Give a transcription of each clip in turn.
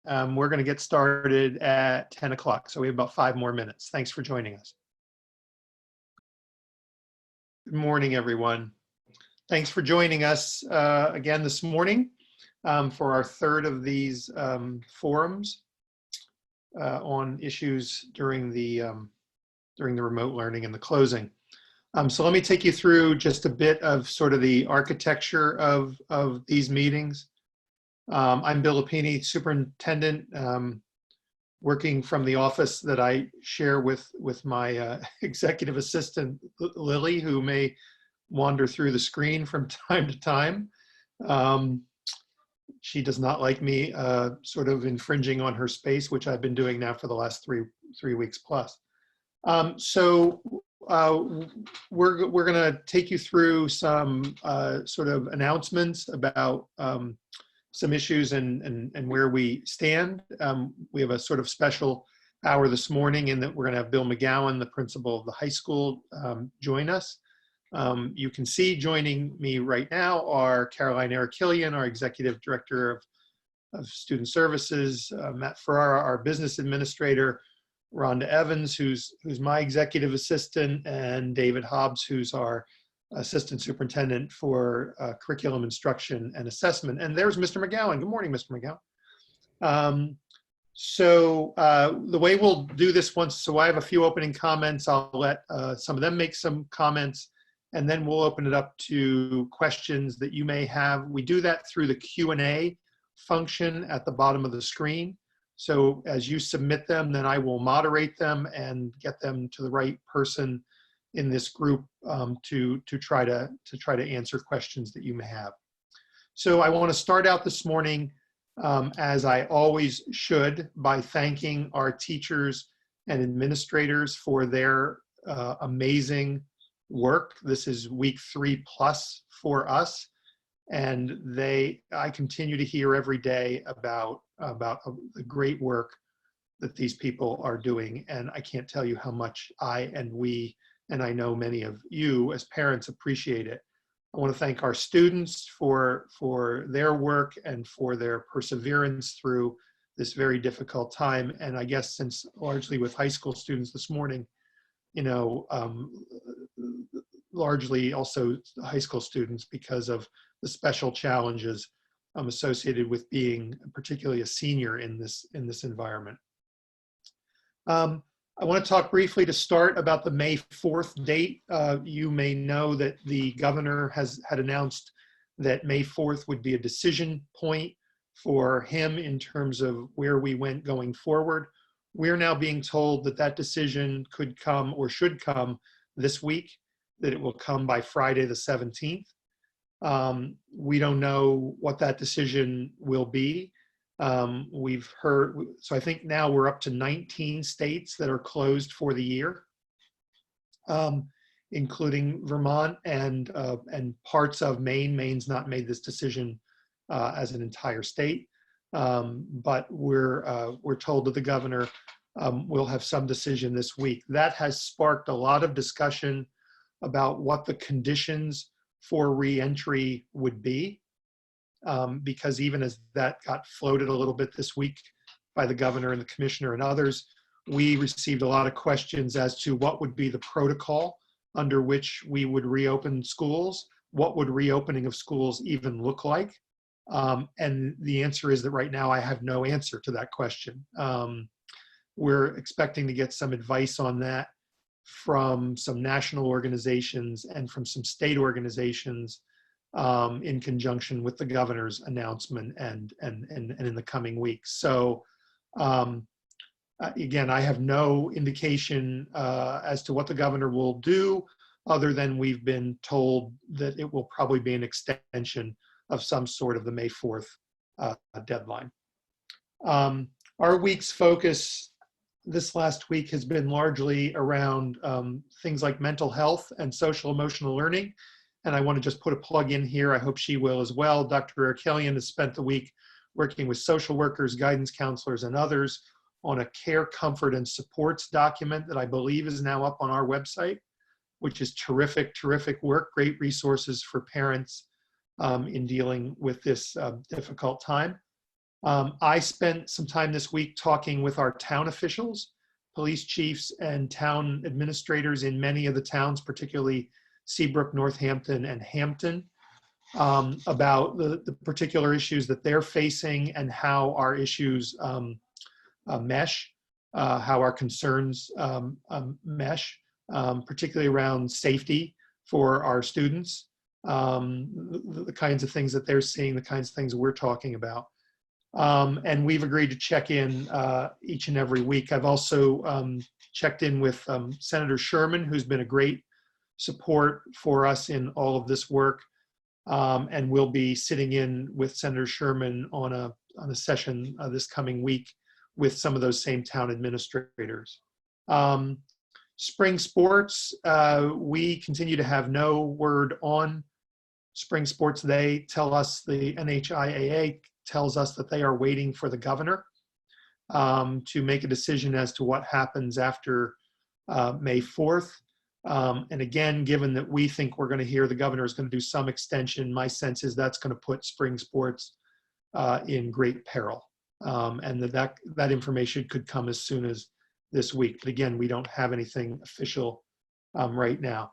We're going to get started at 10 o'clock, so we have about 5 more minutes. Thanks for joining us. Good morning, everyone. Thanks for joining us again this morning for our third of these forums on issues during the remote learning and the closing. So let me take you through just a bit of sort of the architecture of these meetings. I'm Bill Lapini, superintendent, working from the office that I share with my executive assistant, Lily, who may wander through the screen from time to time. She does not like me sort of infringing on her space, which I've been doing now for the last three weeks plus. So we're going to take you through some sort of announcements about some issues and where we stand. We have a sort of special hour this morning in that we're going to have Bill McGowan, the principal of the high school, join us. You can see joining me right now are Caroline Arakelian, our Executive Director of Student Services, Matt Ferreira, our Business Administrator, Rhonda Evans, who's my Executive Assistant, and David Hobbs, who's our Assistant Superintendent for Curriculum Instruction and Assessment. And there's Mr. McGowan. Good morning, Mr. McGowan. So the way we'll do this so I have a few opening comments. I'll let some of them make some comments, and then we'll open it up to questions that you may have. We do that through the Q&A function at the bottom of the screen. So as you submit them, then I will moderate them and get them to the right person in this group to try to answer questions that you may have. So I want to start out this morning, as I always should, by thanking our teachers and administrators for their amazing work. This is week 3+ for us, and I continue to hear every day about the great work that these people are doing, and I can't tell you how much I and we, and I know many of you as parents, appreciate it. I want to thank our students for their work and for their perseverance through this very difficult time. And I guess since largely with high school students this morning, largely also high school students because of the special challenges associated with being particularly a senior in this environment. I want to talk briefly to start about the May 4th date. You may know that the governor had announced that May 4th would be a decision point for him in terms of where we went going forward. We're now being told that that decision could come or should come this week, that it will come by Friday the 17th. We don't know what that decision will be. We've heard, so I think now we're up to 19 states that are closed for the year, including Vermont and parts of Maine. Maine's not made this decision as an entire state, but we're told that the governor will have some decision this week. That has sparked a lot of discussion about what the conditions for re-entry would be. Because even as that got floated a little bit this week by the governor and the commissioner and others, we received a lot of questions as to what would be the protocol under which we would reopen schools. What would reopening of schools even look like? And the answer is that right now I have no answer to that question. We're expecting to get some advice on that from some national organizations and from some state organizations in conjunction with the governor's announcement and in the coming weeks. So again, I have no indication as to what the governor will do, other than we've been told that it will probably be an extension of some sort of the May 4th deadline. Our week's focus this last week has been largely around things like mental health and social emotional learning. And I want to just put a plug in here. I hope she will as well. Dr. Arakelian has spent the week working with social workers, guidance counselors, and others on a care, comfort, and supports document that I believe is now up on our website, which is terrific, terrific work, great resources for parents in dealing with this difficult time. I spent some time this week talking with our town officials, police chiefs, and town administrators in many of the towns, particularly Seabrook, Northampton, and Hampton, about the particular issues that they're facing and how our issues mesh, how our concerns mesh, particularly around safety for our students, the kinds of things that they're seeing, the kinds of things we're talking about. And we've agreed to check in each and every week. I've also checked in with Senator Sherman, who's been a great support for us in all of this work. And we'll be sitting in with Senator Sherman on a session this coming week with some of those same town administrators. Spring sports, we continue to have no word on spring sports. They tell us, the NHIAA tells us that they are waiting for the governor to make a decision as to what happens after May 4th. And again, given that we think we're going to hear the governor is going to do some extension, my sense is that's going to put spring sports in great peril. And that information could come as soon as this week. But again, we don't have anything official right now.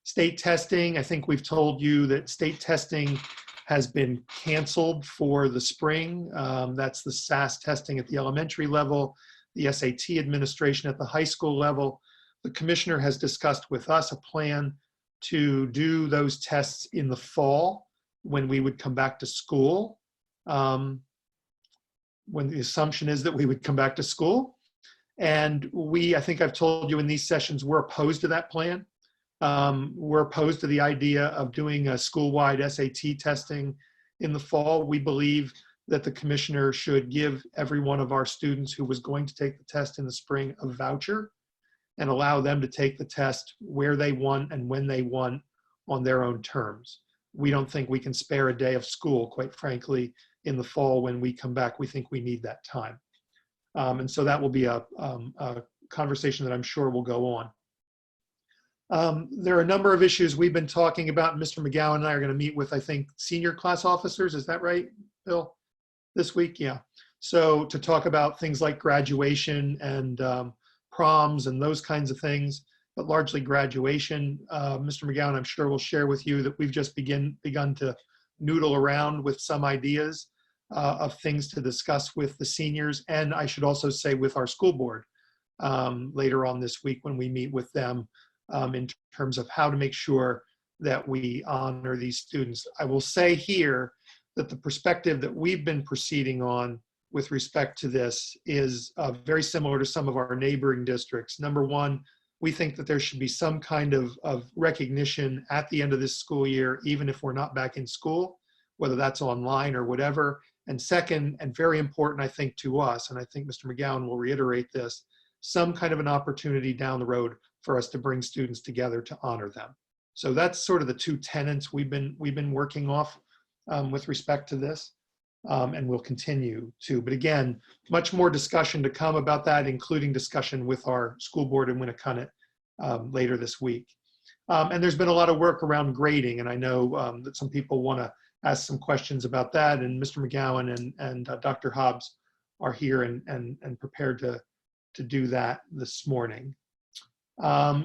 State testing, I think we've told you that state testing has been canceled for the spring. That's the SAS testing at the elementary level, the SAT administration at the high school level. The commissioner has discussed with us a plan to do those tests in the fall when we would come back to school, when the assumption is that we would come back to school. And I think I've told you in these sessions, we're opposed to that plan. We're opposed to the idea of doing a school-wide SAT testing in the fall. We believe that the commissioner should give every one of our students who was going to take the test in the spring a voucher and allow them to take the test where they want and when they want on their own terms. We don't think we can spare a day of school, quite frankly, in the fall when we come back. We think we need that time. And so that will be a conversation that I'm sure will go on. There are a number of issues we've been talking about. Mr. McGowan and I are going to meet with, I think, senior class officers. Is that right, Bill? This week? Yeah. So to talk about things like graduation and proms and those kinds of things, but largely graduation. Mr. McGowan, I'm sure will share with you that we've just begun to noodle around with some ideas of things to discuss with the seniors. And I should also say with our school board later on this week when we meet with them in terms of how to make sure that we honor these students. I will say here that the perspective that we've been proceeding on with respect to this is very similar to some of our neighboring districts. Number one, we think that there should be some kind of recognition at the end of this school year, even if we're not back in school, whether that's online or whatever. And second, and very important, I think, to us, and I think Mr. McGowan will reiterate this, some kind of an opportunity down the road for us to bring students together to honor them. So that's sort of the two tenets we've been working off with respect to this, and we'll continue to. But again, much more discussion to come about that, including discussion with our school board in Winnicott later this week. And there's been a lot of work around grading, and I know that some people want to ask some questions about that, and Mr. McGowan and Dr. Hobbs are here and prepared to do that this morning.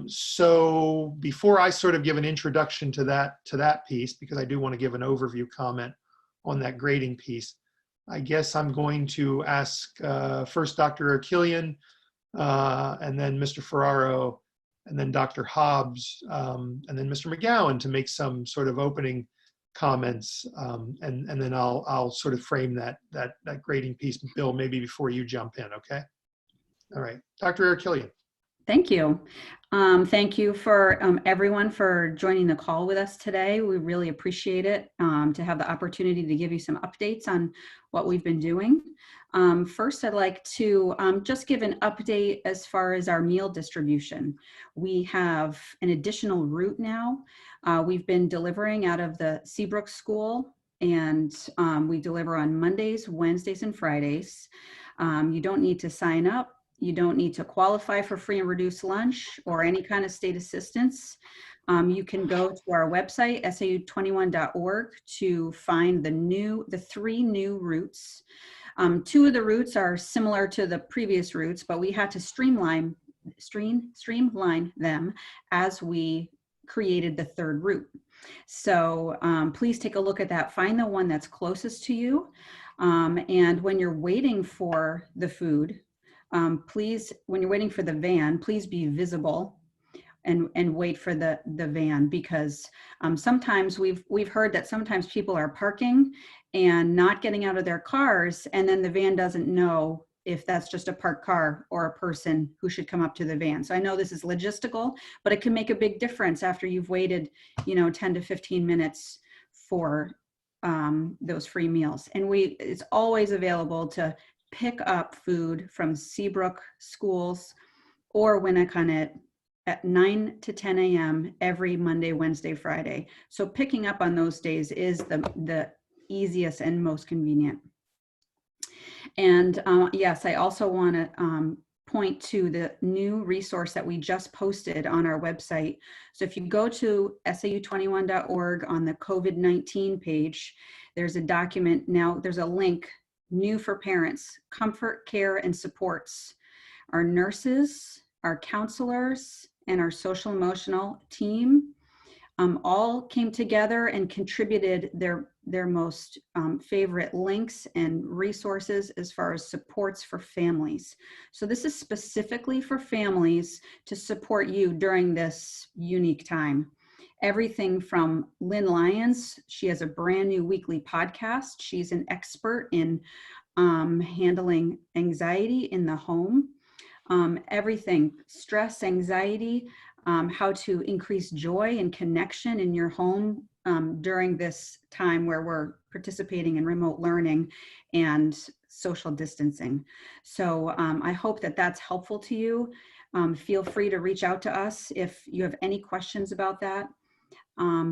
So before I sort of give an introduction to that piece, because I do want to give an overview comment on that grading piece, I guess I'm going to ask first Dr. Arakelian, and then Mr. Ferreira, and then Dr. Hobbs, and then Mr. McGowan to make some sort of opening comments, and then I'll sort of frame that grading piece. Bill, maybe before you jump in, okay? All right, Dr. Arakelian. Thank you. Thank you for everyone for joining the call with us today. We really appreciate it to have the opportunity to give you some updates on what we've been doing. First, I'd like to just give an update as far as our meal distribution. We have an additional route now. We've been delivering out of the Seabrook School, and we deliver on Mondays, Wednesdays, and Fridays. You don't need to sign up. You don't need to qualify for free and reduced lunch or any kind of state assistance. You can go to our website, sau21.org, to find the 3 new routes. 2 of the routes are similar to the previous routes, but we had to streamline them as we created the 3rd route. So please take a look at that. Find the one that's closest to you. And when you're waiting for the food, when you're waiting for the van, please be visible and wait for the van, because sometimes we've heard that sometimes people are parking and not getting out of their cars, and then the van doesn't know if that's just a parked car or a person who should come up to the van. So I know this is logistical, but it can make a big difference after you've waited, 10 to 15 minutes for those free meals. And it's always available to pick up food from Seabrook schools or Winnicott at 9 to 10 a.m. every Monday, Wednesday, Friday. So picking up on those days is the easiest and most convenient. And yes, I also want to point to the new resource that we just posted on our website. So if you go to SAU21.org on the COVID-19 page, there's a document now, there's a link, new for parents, comfort, care, and supports. Our nurses, our counselors, and our social emotional team all came together and contributed their most favorite links and resources as far as supports for families. So this is specifically for families to support you during this unique time. Everything from Lynn Lyons, she has a brand new weekly podcast. She's an expert in handling anxiety in the home. Everything, stress, anxiety, how to increase joy and connection in your home during this time where we're participating in remote learning and social distancing. So I hope that that's helpful to you. Feel free to reach out to us if you have any questions about that,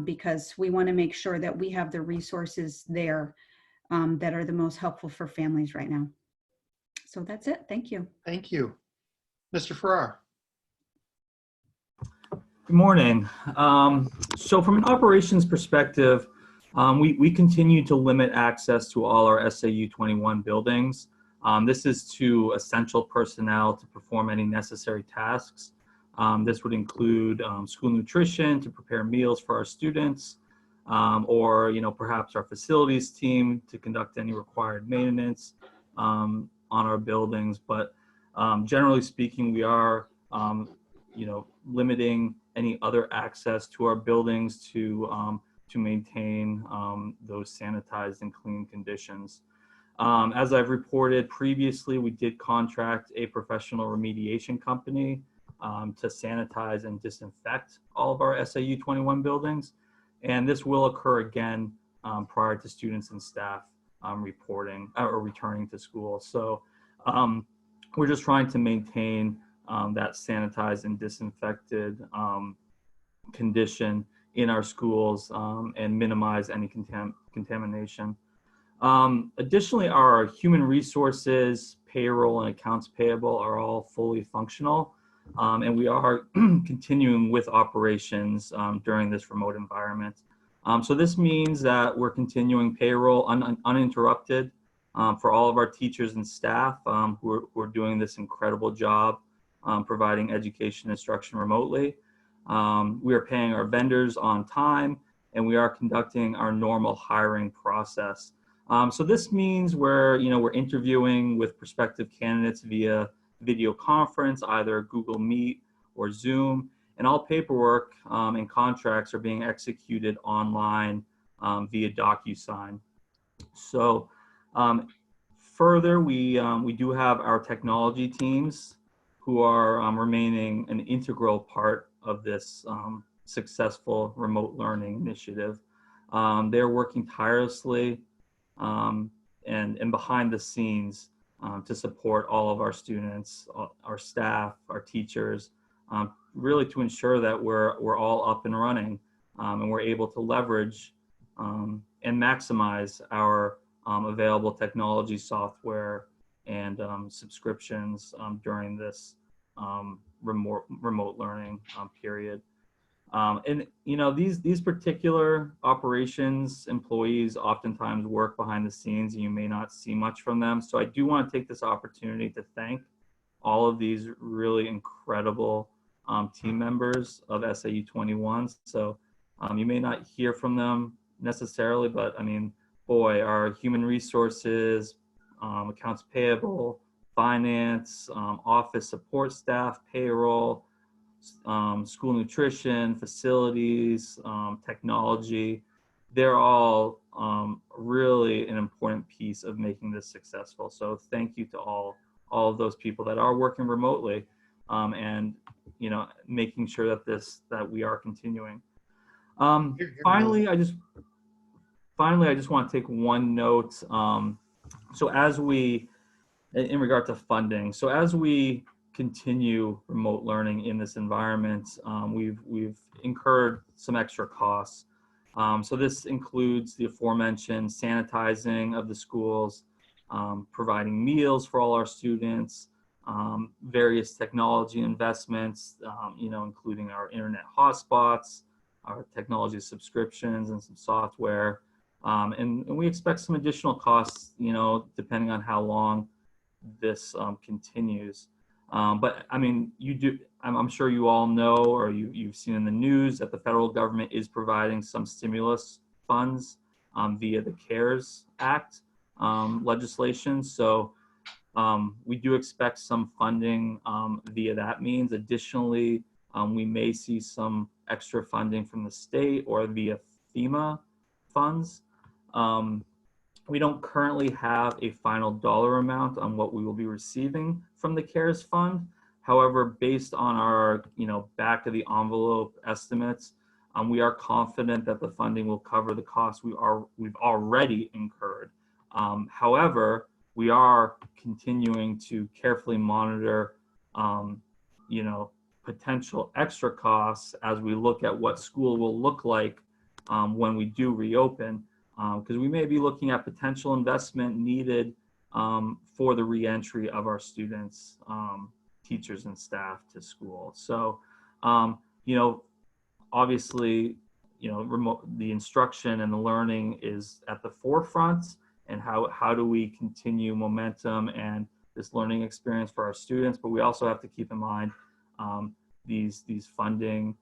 because we want to make sure that we have the resources there that are the most helpful for families right now. So that's it. Thank you. Thank you. Mr. Ferreira. Good morning. So from an operations perspective, we continue to limit access to all our SAU 21 buildings. This is to essential personnel to perform any necessary tasks. This would include school nutrition to prepare meals for our students, or perhaps our facilities team to conduct any required maintenance on our buildings. But generally speaking, we are limiting any other access to our buildings to maintain those sanitized and clean conditions. As I've reported previously, we did contract a professional remediation company to sanitize and disinfect all of our SAU 21 buildings. And this will occur again prior to students and staff reporting or returning to school. So we're just trying to maintain that sanitized and disinfected condition in our schools and minimize any contamination. Additionally, our human resources, payroll, and accounts payable are all fully functional, and we are continuing with operations during this remote environment. So this means that we're continuing payroll uninterrupted for all of our teachers and staff who are doing this incredible job providing education instruction remotely. We are paying our vendors on time, and we are conducting our normal hiring process. So this means we're interviewing with prospective candidates via video conference, either Google Meet or Zoom, and all paperwork and contracts are being executed online via DocuSign. So further, we do have our technology teams who are remaining an integral part of this successful remote learning initiative. They're working tirelessly and behind the scenes to support all of our students, our staff, our teachers, really to ensure that we're all up and running and we're able to leverage and maximize our available technology software and subscriptions during this remote learning period. And you know, these particular operations employees oftentimes work behind the scenes, and you may not see much from them. So I do want to take this opportunity to thank all of these really incredible team members of SAU 21. So you may not hear from them necessarily, but I mean, boy, our human resources, accounts payable, finance, office support staff, payroll, school nutrition, facilities, technology, they're all really an important piece of making this successful. So thank you to all of those people that are working remotely, and you know, making sure that we are continuing. Finally, I just want to take one note. So as we, in regard to funding, so as we continue remote learning in this environment, we've incurred some extra costs. So this includes the aforementioned sanitizing of the schools, providing meals for all our students, various technology investments, you know, including our internet hotspots, our technology subscriptions, and some software. And we expect some additional costs, you know, depending on how long this continues. But I mean, I'm sure you all know, or you've seen in the news, that the federal government is providing some stimulus funds via the CARES Act legislation. So we do expect some funding via that means. Additionally, we may see some extra funding from the state or via FEMA funds. We don't currently have a final dollar amount on what we will be receiving from the CARES Fund. However, based on our, you know, back of the envelope estimates, we are confident that the funding will cover the costs we've already incurred. However, we are continuing to carefully monitor, you know, potential extra costs as we look at what school will look like when we do reopen. Because we may be looking at potential investment needed for the reentry of our students, teachers, and staff to school. So, you know, obviously, you know, the instruction and the learning is at the forefront, and how do we continue momentum and this learning experience for our students? But we also have to keep in mind these funding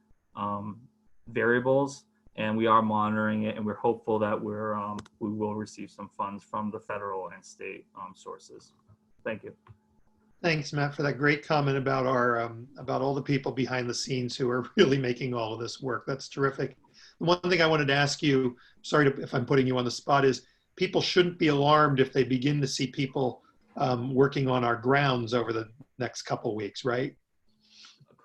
variables. And we are monitoring it, and we're hopeful that we will receive some funds from the federal and state sources. Thank you. Thanks, Matt, for that great comment about about all the people behind the scenes who are really making all of this work. That's terrific. The one thing I wanted to ask you, sorry if I'm putting you on the spot, is people shouldn't be alarmed if they begin to see people working on our grounds over the next couple weeks, right?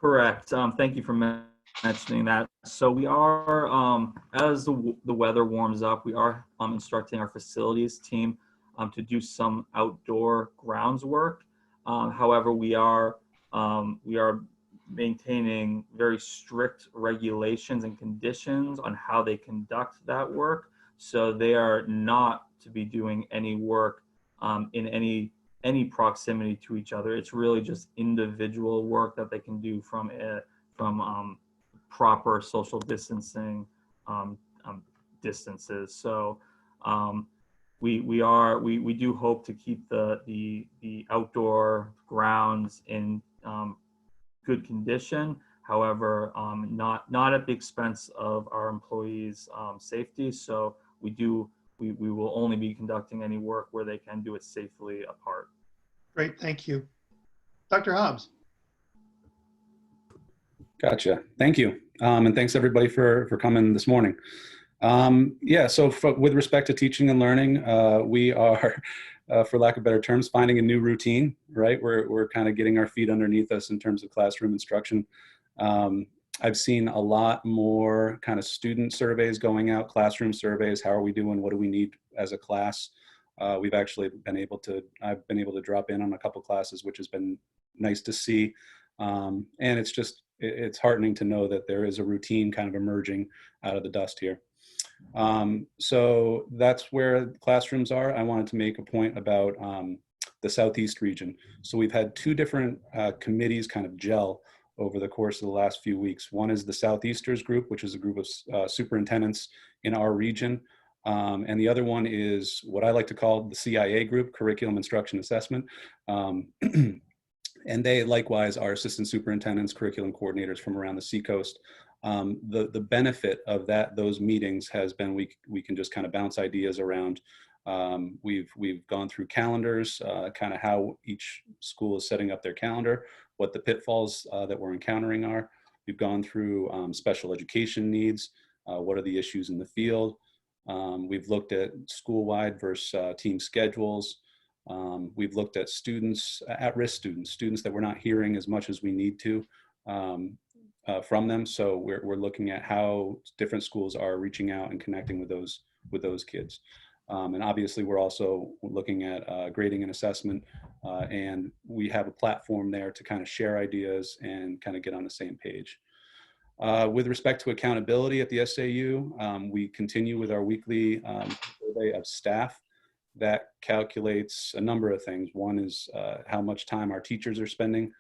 Correct. Thank you for mentioning that. So we are, as the weather warms up, we are instructing our facilities team to do some outdoor grounds work. However, we are maintaining very strict regulations and conditions on how they conduct that work. So they are not to be doing any work in any proximity to each other. It's really just individual work that they can do from proper social distancing distances. So we do hope to keep the outdoor grounds in good condition. However, not at the expense of our employees' safety. So we will only be conducting any work where they can do it safely apart. Great, thank you. Dr. Hobbs. Gotcha. Thank you. And thanks everybody for coming this morning. Yeah, so with respect to teaching and learning, we are, for lack of better terms, finding a new routine, right? We're kind of getting our feet underneath us in terms of classroom instruction. I've seen a lot more kind of student surveys going out, classroom surveys. How are we doing? What do we need as a class? We've actually I've been able to drop in on a couple classes, which has been nice to see. And it's heartening to know that there is a routine kind of emerging out of the dust here. So that's where classrooms are. I wanted to make a point about the Southeast region. So we've had two different committees kind of gel over the course of the last few weeks. One is the Southeasters group, which is a group of superintendents in our region. And the other one is what I like to call the CIA group, Curriculum Instruction Assessment. And they likewise are assistant superintendents, curriculum coordinators from around the Seacoast. The benefit of those meetings has been we can just kind of bounce ideas around. We've gone through calendars, kind of how each school is setting up their calendar, what the pitfalls that we're encountering are. We've gone through special education needs, what are the issues in the field. We've looked at school-wide versus team schedules. We've looked at students, at-risk students that we're not hearing as much as we need to from them. So we're looking at how different schools are reaching out and connecting with those kids. And obviously we're also looking at grading and assessment, and we have a platform there to kind of share ideas and kind of get on the same page. With respect to accountability at the SAU, we continue with our weekly survey of staff that calculates a number of things. One is how much time our teachers are spending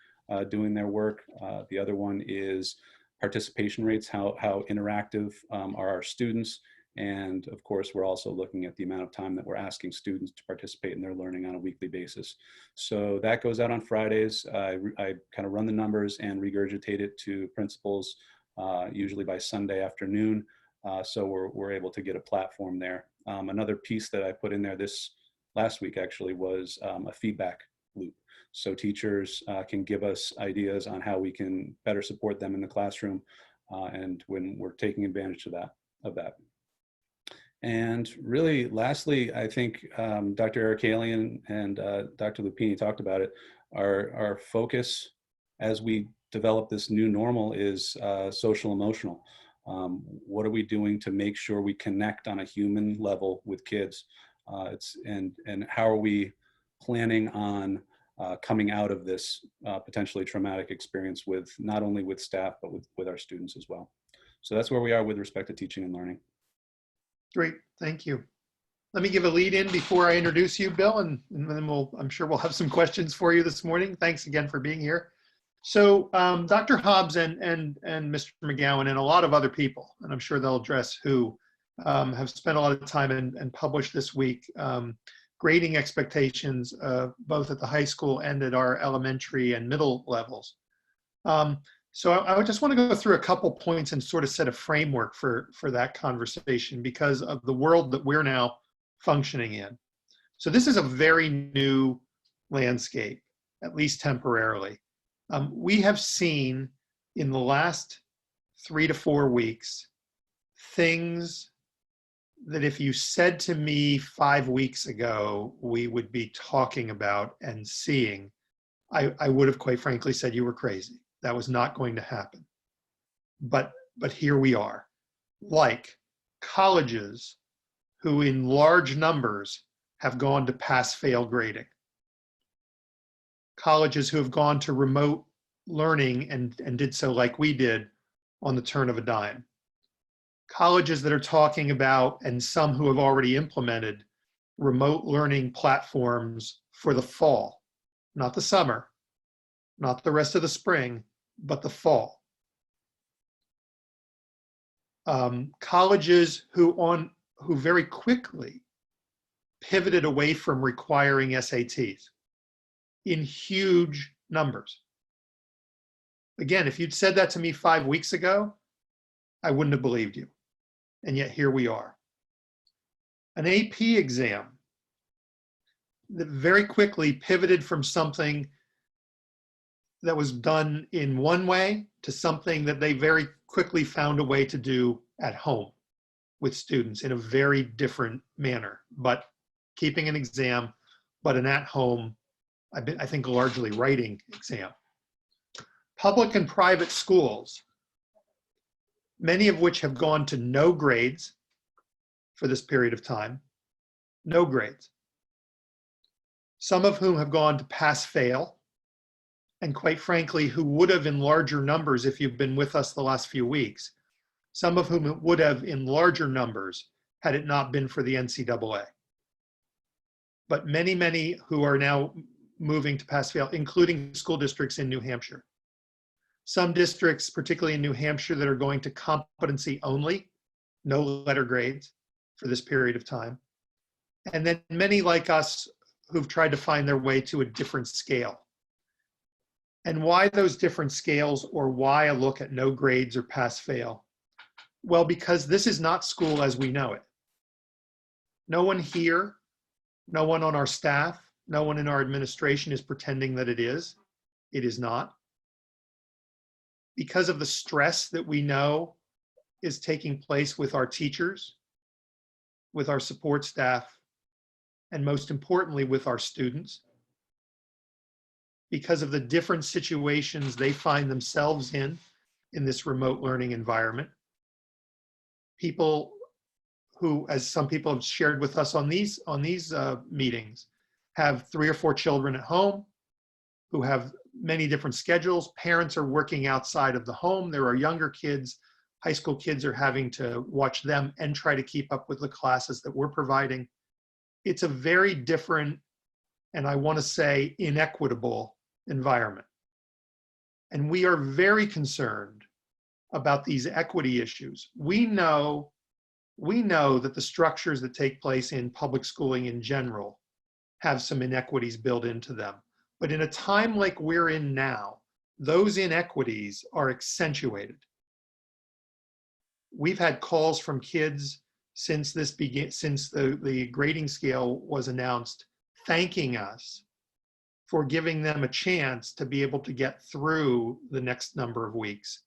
doing their work. The other one is participation rates, how interactive are our students. And of course, we're also looking at the amount of time that we're asking students to participate in their learning on a weekly basis. So that goes out on Fridays. I kind of run the numbers and regurgitate it to principals, usually by Sunday afternoon. So we're able to get a platform there. Another piece that I put in there this last week actually was a feedback loop. So teachers can give us ideas on how we can better support them in the classroom, and when we're taking advantage of that. And really, lastly, I think Dr. Arakelian and Dr. Lupini talked about it. Our focus as we develop this new normal is social emotional. What are we doing to make sure we connect on a human level with kids? And how are we planning on coming out of this potentially traumatic experience with not only with staff, but with our students as well. So that's where we are with respect to teaching and learning. Great, thank you. Let me give a lead in before I introduce you, Bill, and then I'm sure we'll have some questions for you this morning. Thanks again for being here. So Dr. Hobbs and Mr. McGowan and a lot of other people, and I'm sure they'll address who, have spent a lot of time and published this week grading expectations both at the high school and at our elementary and middle levels. So I would just want to go through a couple points and sort of set a framework for that conversation because of the world that we're now functioning in. So this is a very new landscape, at least temporarily. We have seen in the last 3 to 4 weeks things that if you said to me 5 weeks ago we would be talking about and seeing, I would have quite frankly said you were crazy. That was not going to happen. But here we are. Like colleges who in large numbers have gone to pass-fail grading. Colleges who have gone to remote learning and did so like we did on the turn of a dime. Colleges that are talking about, and some who have already implemented, remote learning platforms for the fall, not the summer, not the rest of the spring, but the fall. Colleges who very quickly pivoted away from requiring SATs in huge numbers. Again, if you'd said that to me 5 weeks ago, I wouldn't have believed you. And yet here we are. An AP exam that very quickly pivoted from something that was done in one way to something that they very quickly found a way to do at home with students in a very different manner, but keeping an exam, but an at-home, I think largely writing exam. Public and private schools, many of which have gone to no grades for this period of time, no grades. Some of whom have gone to pass-fail, and quite frankly, who would have in larger numbers if you've been with us the last few weeks, some of whom would have in larger numbers had it not been for the NCAA. But many, many who are now moving to pass-fail, including school districts in New Hampshire. Some districts, particularly in New Hampshire, that are going to competency only, no letter grades for this period of time. And then many like us who've tried to find their way to a different scale. And why those different scales, or why a look at no grades or pass fail? Well, because this is not school as we know it. No one here, no one on our staff, no one in our administration is pretending that it is. It is not. Because of the stress that we know is taking place with our teachers, with our support staff, and most importantly, with our students. Because of the different situations they find themselves in this remote learning environment. People who, as some people have shared with us on these meetings, have 3 or 4 children at home, who have many different schedules. Parents are working outside of the home. There are younger kids. High school kids are having to watch them and try to keep up with the classes that we're providing. It's a very different, and I want to say inequitable, environment. And we are very concerned about these equity issues. We know that the structures that take place in public schooling in general have some inequities built into them. But in a time like we're in now, those inequities are accentuated. We've had calls from kids since the grading scale was announced, thanking us for giving them a chance to be able to get through the next number of weeks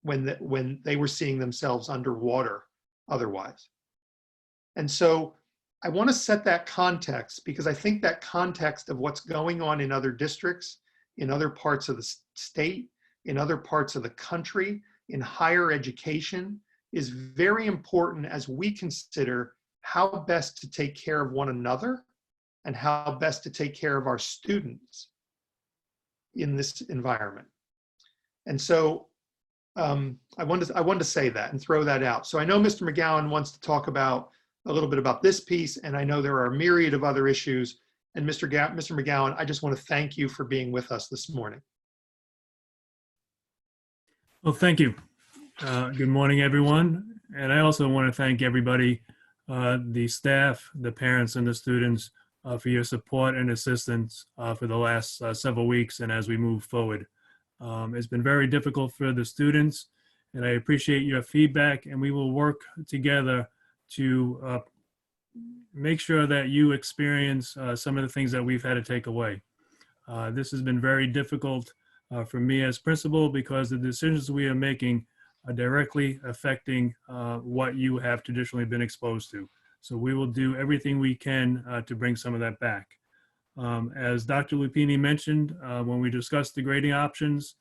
when they were seeing themselves underwater otherwise. And so I want to set that context, because I think that context of what's going on in other districts, in other parts of the state, in other parts of the country, in higher education, is very important as we consider how best to take care of one another and how best to take care of our students in this environment. And so I wanted to say that and throw that out. So I know Mr. McGowan wants to talk about a little bit about this piece, and I know there are a myriad of other issues. And Mr. McGowan, I just want to thank you for being with us this morning. Well, thank you. Good morning, everyone. And I also want to thank everybody, the staff, the parents, and the students for your support and assistance for the last several weeks and as we move forward. It's been very difficult for the students, and I appreciate your feedback, and we will work together to make sure that you experience some of the things that we've had to take away. This has been very difficult for me as principal, because the decisions we are making are directly affecting what you have traditionally been exposed to. So we will do everything we can to bring some of that back. As Dr. Lupini mentioned, when we discussed the grading options,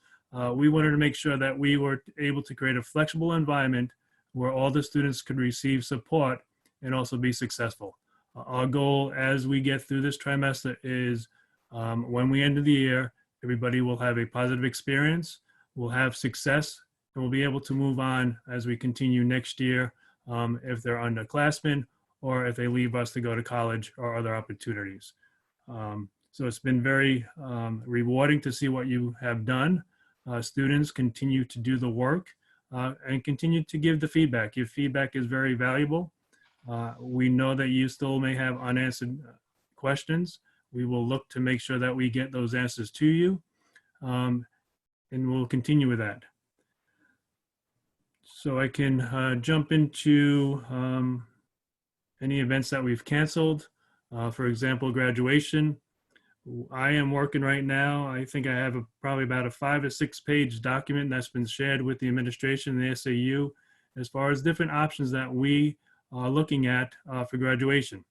we wanted to make sure that we were able to create a flexible environment where all the students could receive support and also be successful. Our goal as we get through this trimester is when we end the year, everybody will have a positive experience, will have success, and we'll be able to move on as we continue next year if they're underclassmen or if they leave us to go to college or other opportunities. So it's been very rewarding to see what you have done. Students continue to do the work and continue to give the feedback. Your feedback is very valuable. We know that you still may have unanswered questions. We will look to make sure that we get those answers to you, and we'll continue with that. So I can jump into any events that we've canceled. For example, graduation. I am working right now. I think I have probably about a 5 or 6 page document that's been shared with the administration and the SAU as far as different options that we are looking at for graduation.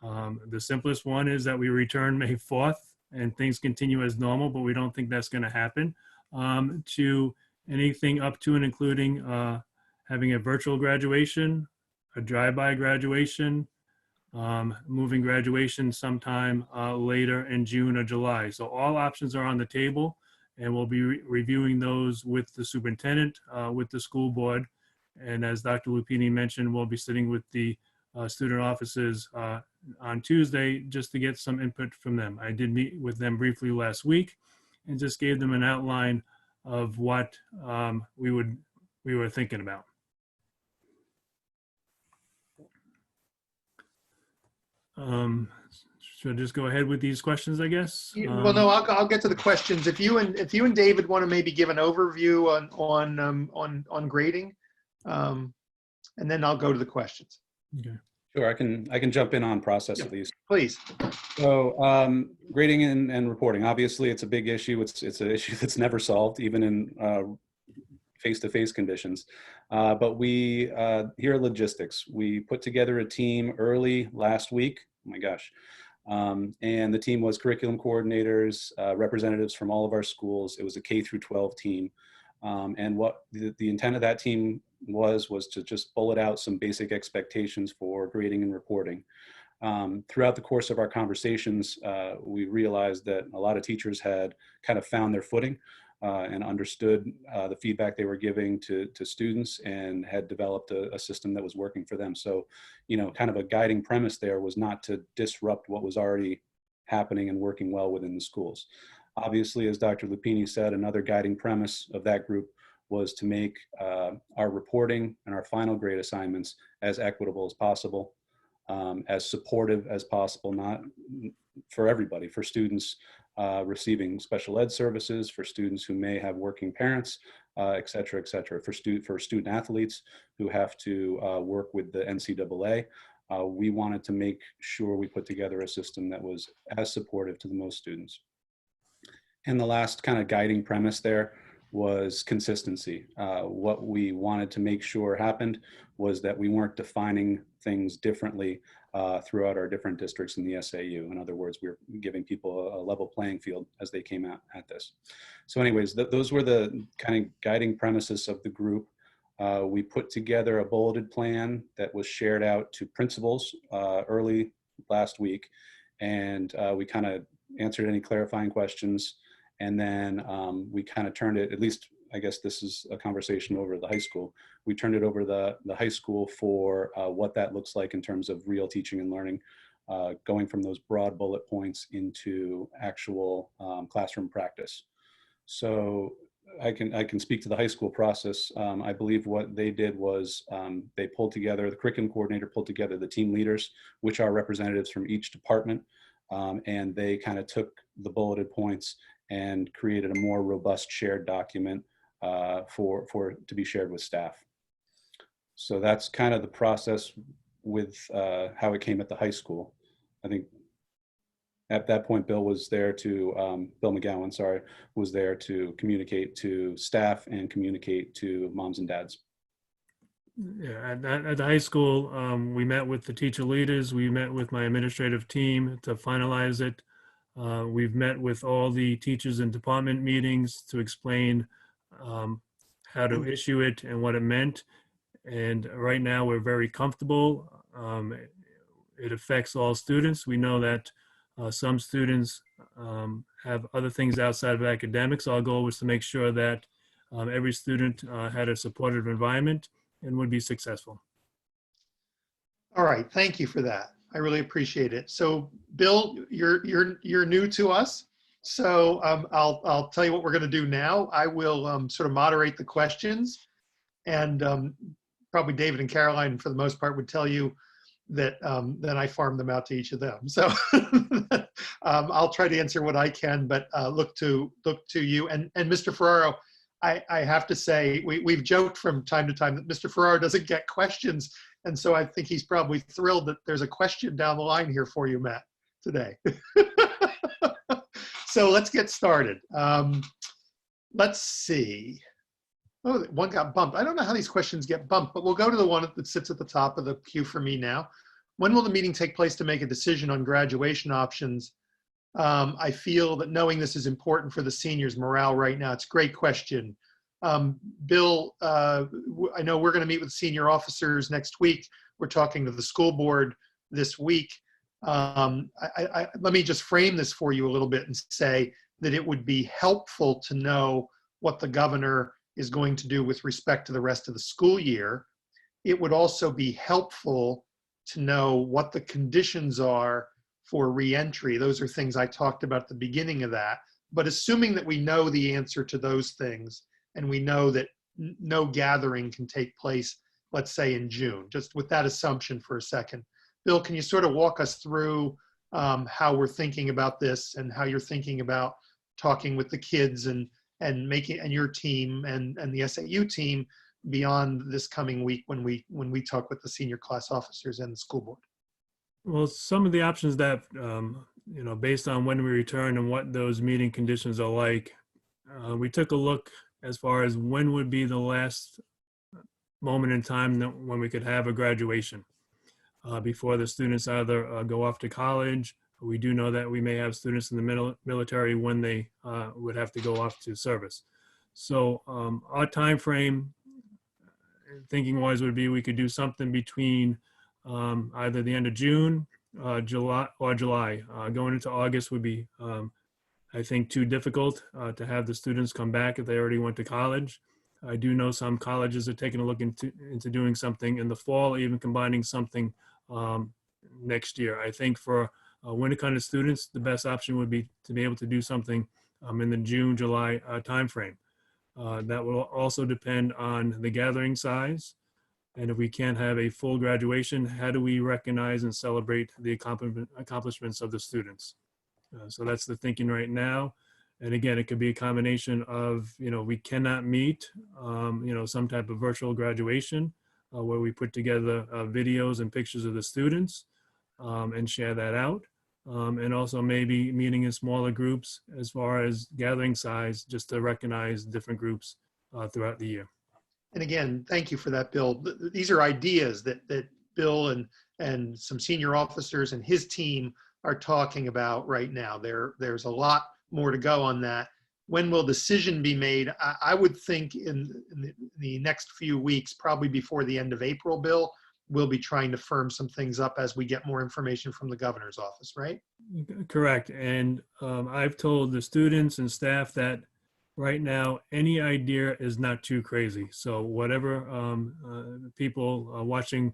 The simplest one is that we return May 4th and things continue as normal, but we don't think that's going to happen, to anything up to and including having a virtual graduation, a drive-by graduation, moving graduation sometime later in June or July. So all options are on the table, and we'll be reviewing those with the superintendent, with the school board. And as Dr. Lupini mentioned, we'll be sitting with the student offices on Tuesday just to get some input from them. I did meet with them briefly last week and just gave them an outline of what we were thinking about. Should I just go ahead with these questions, I guess? Well, no, I'll get to the questions. If you and David want to maybe give an overview on grading, and then I'll go to the questions. Okay. Sure, I can jump in on process Yeah. at least. Please. So grading and reporting, obviously it's a big issue. It's an issue that's never solved, even in face-to-face conditions. But we, here at Logistics, we put together a team early last week. Oh my gosh. And the team was curriculum coordinators, representatives from all of our schools. It was a K through 12 team. And what the intent of that team was to just bullet out some basic expectations for grading and reporting. Throughout the course of our conversations, we realized that a lot of teachers had kind of found their footing and understood the feedback they were giving to students and had developed a system that was working for them. So, kind of a guiding premise there was not to disrupt what was already happening and working well within the schools. Obviously, as Dr. Lupini said, another guiding premise of that group was to make our reporting and our final grade assignments as equitable as possible, as supportive as possible, not for everybody, for students receiving special ed services, for students who may have working parents, et cetera, for student athletes who have to work with the NCAA. We wanted to make sure we put together a system that was as supportive to the most students. And the last kind of guiding premise there was consistency. What we wanted to make sure happened was that we weren't defining things differently throughout our different districts in the SAU. In other words, we were giving people a level playing field as they came out at this. So anyways, those were the kind of guiding premises of the group. We put together a bulleted plan that was shared out to principals early last week. And we kind of answered any clarifying questions. And then we kind of turned it, at least I guess this is a conversation over the high school. We turned it over the high school for what that looks like in terms of real teaching and learning, going from those broad bullet points into actual classroom practice. So I can speak to the high school process. I believe what they did was they pulled together, the curriculum coordinator pulled together the team leaders, which are representatives from each department. And they kind of took the bulleted points and created a more robust shared document to be shared with staff. So that's kind of the process with how it came at the high school. I think at that point, Bill was there to, Bill McGowan, sorry, was there to communicate to staff and communicate to moms and dads. Yeah, at the high school, we met with the teacher leaders. We met with my administrative team to finalize it. We've met with all the teachers in department meetings to explain how to issue it and what it meant. And right now we're very comfortable. It affects all students. We know that some students have other things outside of academics. Our goal was to make sure that every student had a supportive environment and would be successful. All right, thank you for that. I really appreciate it. So, Bill, you're new to us, so I'll tell you what we're going to do now. I will sort of moderate the questions, and probably David and Caroline, for the most part, would tell you that then I farm them out to each of them. So I'll try to answer what I can, but look to you and Mr. Ferreira. I have to say, we've joked from time to time that Mr. Ferreira doesn't get questions. And so I think he's probably thrilled that there's a question down the line here for you, Matt, today. So let's get started. Let's see. Oh, one got bumped. I don't know how these questions get bumped, but we'll go to the one that sits at the top of the queue for me now. When will the meeting take place to make a decision on graduation options? I feel that knowing this is important for the seniors' morale right now. It's a great question. Bill, I know we're going to meet with senior officers next week. We're talking to the school board this week. Let me just frame this for you a little bit and say that it would be helpful to know what the governor is going to do with respect to the rest of the school year. It would also be helpful to know what the conditions are for reentry. Those are things I talked about at the beginning of that. But assuming that we know the answer to those things, and we know that no gathering can take place, let's say in June, just with that assumption for a second. Bill, can you sort of walk us through how we're thinking about this and how you're thinking about talking with the kids and your team and the SAU team beyond this coming week when we talk with the senior class officers and the school board? Well, some of the options that, based on when we return and what those meeting conditions are like, we took a look as far as when would be the last moment in time that when we could have a graduation before the students either go off to college. We do know that we may have students in the military when they would have to go off to service. So our time frame, thinking wise, would be we could do something between either the end of June, July. Going into August would be, I think, too difficult to have the students come back if they already went to college. I do know some colleges are taking a look into doing something in the fall, even combining something next year. I think for Winnicott students, the best option would be to be able to do something in the June, July timeframe. That will also depend on the gathering size. And if we can't have a full graduation, how do we recognize and celebrate the accomplishments of the students? So that's the thinking right now. And again, it could be a combination of, we cannot meet, some type of virtual graduation where we put together videos and pictures of the students and share that out. And also maybe meeting in smaller groups as far as gathering size, just to recognize different groups throughout the year. And again, thank you for that, Bill. These are ideas that Bill and some senior officers and his team are talking about right now. There's a lot more to go on that. When will decision be made? I would think in the next few weeks, probably before the end of April, Bill, we'll be trying to firm some things up as we get more information from the governor's office, right? Correct. And I've told the students and staff that right now, any idea is not too crazy. So whatever people are watching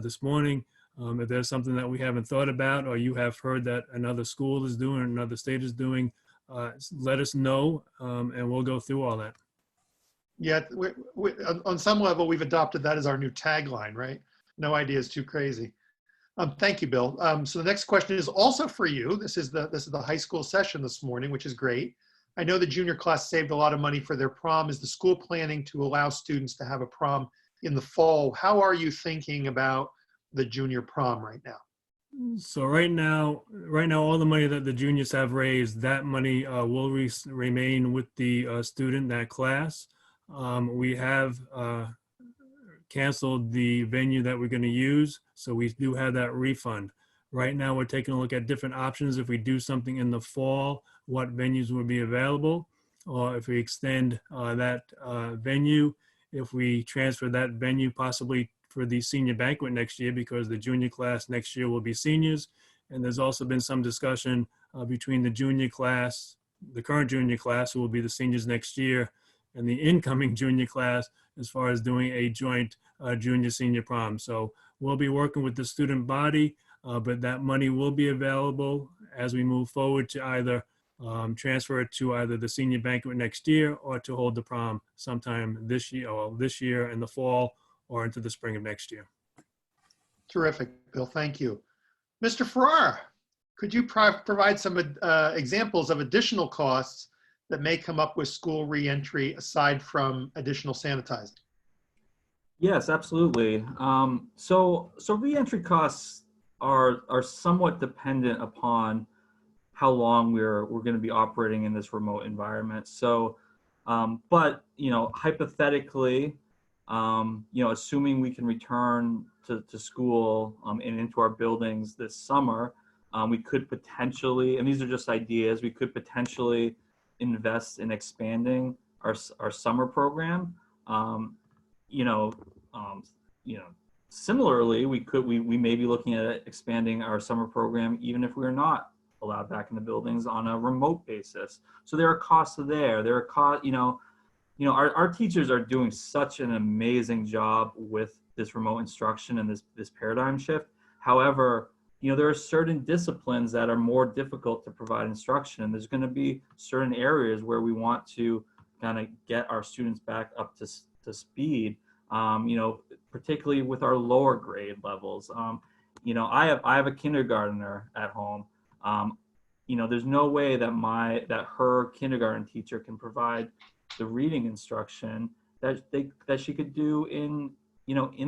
this morning, if there's something that we haven't thought about, or you have heard that another school is doing, or another state is doing, let us know, and we'll go through all that. Yeah, on some level, we've adopted that as our new tagline, right? No idea is too crazy. Thank you, Bill. So the next question is also for you. This is the high school session this morning, which is great. I know the junior class saved a lot of money for their prom. Is the school planning to allow students to have a prom in the fall? How are you thinking about the junior prom right now? So right now, all the money that the juniors have raised, that money will remain with the student, that class. We have canceled the venue that we're going to use, so we do have that refund. Right now, we're taking a look at different options. If we do something in the fall, what venues would be available, or if we extend that venue, if we transfer that venue possibly for the senior banquet next year, because the junior class next year will be seniors. And there's also been some discussion between the junior class, the current junior class, who will be the seniors next year, and the incoming junior class as far as doing a joint junior senior prom. So we'll be working with the student body, but that money will be available as we move forward to either transfer it to either the senior banquet next year or to hold the prom sometime this year in the fall or into the spring of next year. Terrific, Bill. Thank you. Mr. Ferreira, could you provide some examples of additional costs that may come up with school reentry aside from additional sanitizing? Yes, absolutely. So reentry costs are somewhat dependent upon how long we're going to be operating in this remote environment. So, but hypothetically, assuming we can return to school and into our buildings this summer, we could potentially, and these are just ideas, we could potentially invest in expanding our summer program. Similarly, we may be looking at expanding our summer program even if we're not allowed back in the buildings on a remote basis. So there are costs there. There are costs, our teachers are doing such an amazing job with this remote instruction and this paradigm shift. However, there are certain disciplines that are more difficult to provide instruction, and there's going to be certain areas where we want to kind of get our students back up to speed, particularly with our lower grade levels. I have a kindergartner at home. There's no way that her kindergarten teacher can provide the reading instruction that she could do in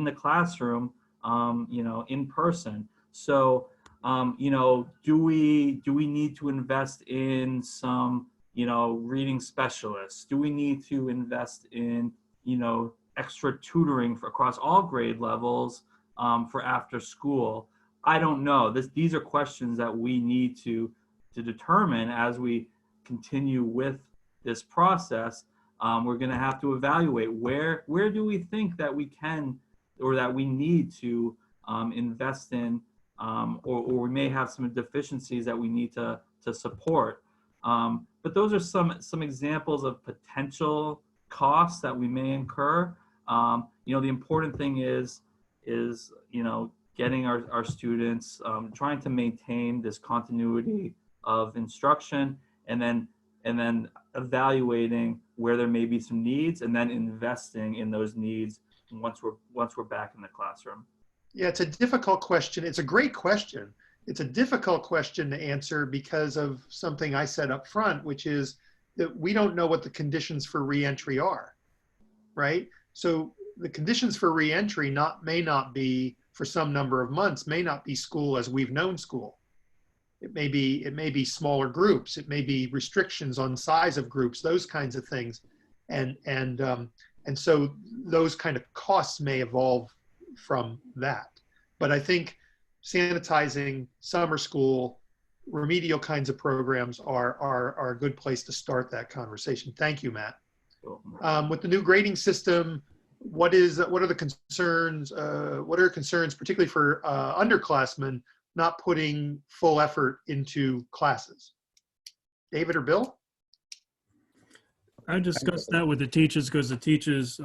the classroom, in person. So, do we need to invest in some, reading specialists? Do we need to invest in, extra tutoring across all grade levels for after school? I don't know. These are questions that we need to determine as we continue with this process. We're going to have to evaluate where do we think that we can or that we need to invest in, or we may have some deficiencies that we need to support. But those are some examples of potential costs that we may incur. The important thing is getting our students, trying to maintain this continuity of instruction, and then evaluating where there may be some needs, and then investing in those needs once we're back in the classroom. Yeah, it's a difficult question. It's a great question. It's a difficult question to answer because of something I said up front, which is that we don't know what the conditions for reentry are, right? So the conditions for reentry may not be, for some number of months, may not be school as we've known school. It may be smaller groups. It may be restrictions on size of groups, those kinds of things. And so those kind of costs may evolve from that. But I think sanitizing, summer school, remedial kinds of programs are a good place to start that conversation. Thank you, Matt. With the new grading system, what are the concerns? What are concerns, particularly for underclassmen, not putting full effort into classes? David or Bill? I discussed that with the teachers because the teachers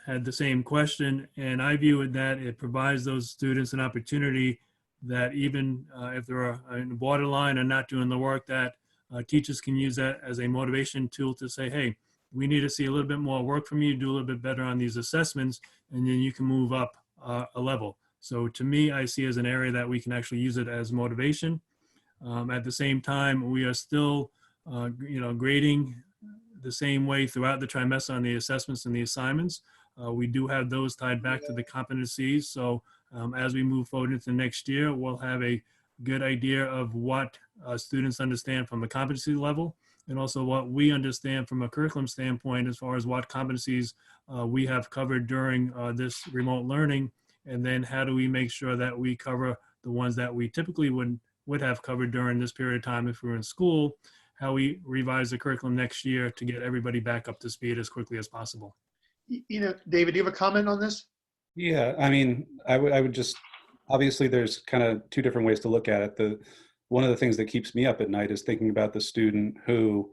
had the same question, and I view it that it provides those students an opportunity that even if they're in the borderline and not doing the work, that teachers can use that as a motivation tool to say, hey, we need to see a little bit more work from you, do a little bit better on these assessments, and then you can move up a level. So to me, I see as an area that we can actually use it as motivation. At the same time, we are still, grading the same way throughout the trimester on the assessments and the assignments. We do have those tied back to the competencies. So as we move forward into next year, we'll have a good idea of what students understand from a competency level, and also what we understand from a curriculum standpoint as far as what competencies we have covered during this remote learning. And then how do we make sure that we cover the ones that we typically would have covered during this period of time if we were in school, how we revise the curriculum next year to get everybody back up to speed as quickly as possible. David, do you have a comment on this? Yeah, I mean, I would just, obviously there's kind of two different ways to look at it. One of the things that keeps me up at night is thinking about the student who,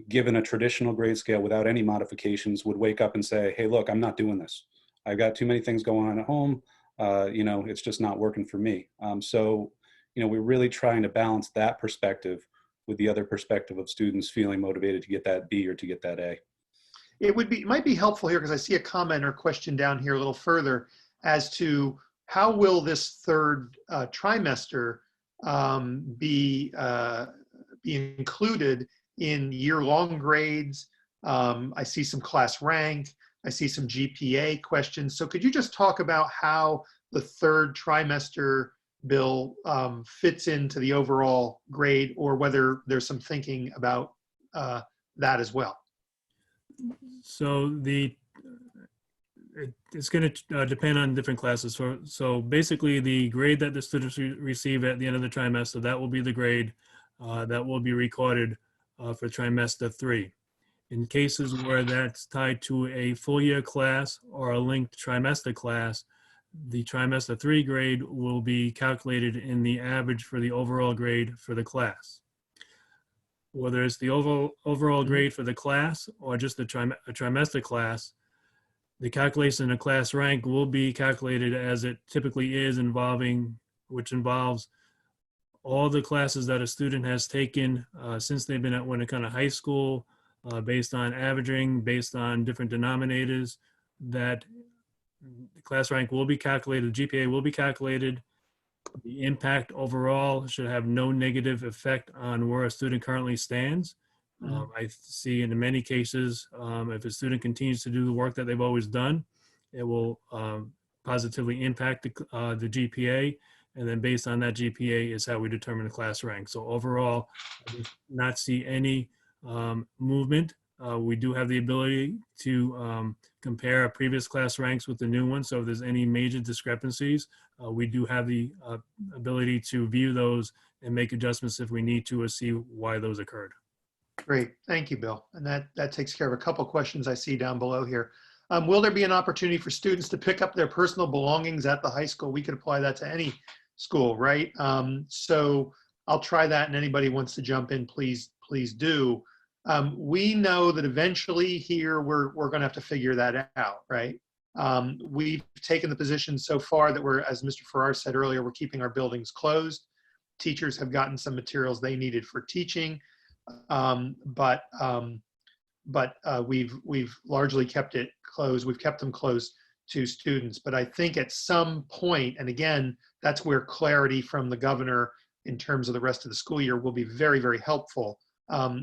given a traditional grade scale without any modifications, would wake up and say, hey, look, I'm not doing this. I've got too many things going on at home. It's just not working for me. So we're really trying to balance that perspective with the other perspective of students feeling motivated to get that B or to get that A. It might be helpful here because I see a comment or question down here a little further as to how will this third trimester be included in year-long grades. I see some class rank. I see some GPA questions. So could you just talk about how the third trimester, Bill, fits into the overall grade, or whether there's some thinking about that as well? So it's going to depend on different classes. So basically the grade that the students receive at the end of the trimester, that will be the grade that will be recorded for trimester 3. In cases where that's tied to a full year class or a linked trimester class, the trimester 3 grade will be calculated in the average for the overall grade for the class. Whether it's the overall grade for the class or just a trimester class, the calculation of class rank will be calculated as it typically is, which involves all the classes that a student has taken since they've been at Winnicott High School, based on averaging, based on different denominators, that the class rank will be calculated, GPA will be calculated. The impact overall should have no negative effect on where a student currently stands. I see in many cases, if a student continues to do the work that they've always done, it will positively impact the GPA. And then based on that GPA is how we determine the class rank. So overall, I do not see any movement. We do have the ability to compare our previous class ranks with the new one. So if there's any major discrepancies, we do have the ability to view those and make adjustments if we need to, or see why those occurred. Great, thank you, Bill. And that takes care of a couple questions I see down below here. Will there be an opportunity for students to pick up their personal belongings at the high school? We could apply that to any school, right? So I'll try that, and anybody wants to jump in, please do. We know that eventually here we're going to have to figure that out, right? We've taken the position so far that we're, as Mr. Ferreira said earlier, we're keeping our buildings closed. Teachers have gotten some materials they needed for teaching, but we've largely kept it closed. We've kept them closed to students. But I think at some point, and again, that's where clarity from the governor in terms of the rest of the school year will be very, very helpful.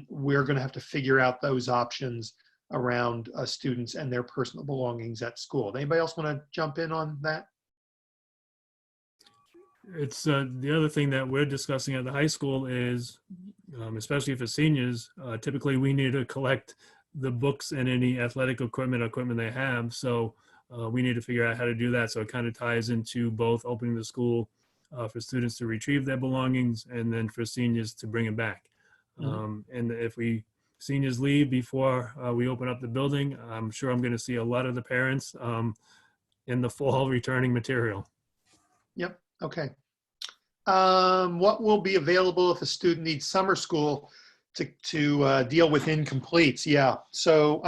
We're going to have to figure out those options around students and their personal belongings at school. Anybody else want to jump in on that? It's the other thing that we're discussing at the high school is, especially for seniors, typically we need to collect the books and any athletic equipment they have. So we need to figure out how to do that. So it kind of ties into both opening the school for students to retrieve their belongings and then for seniors to bring it back. And if seniors leave before we open up the building, I'm sure I'm going to see a lot of the parents in the fall returning material. Yep. Okay. What will be available if a student needs summer school to deal with incompletes? Yeah. So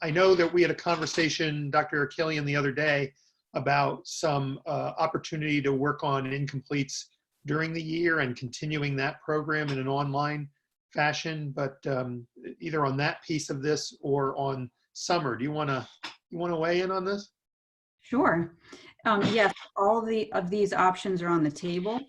I know that we had a conversation, Dr. Arakelian, the other day about some opportunity to work on incompletes during the year and continuing that program in an online fashion, but either on that piece of this or on summer. Do you want to weigh in on this? Sure. Yes, all of these options are on the table.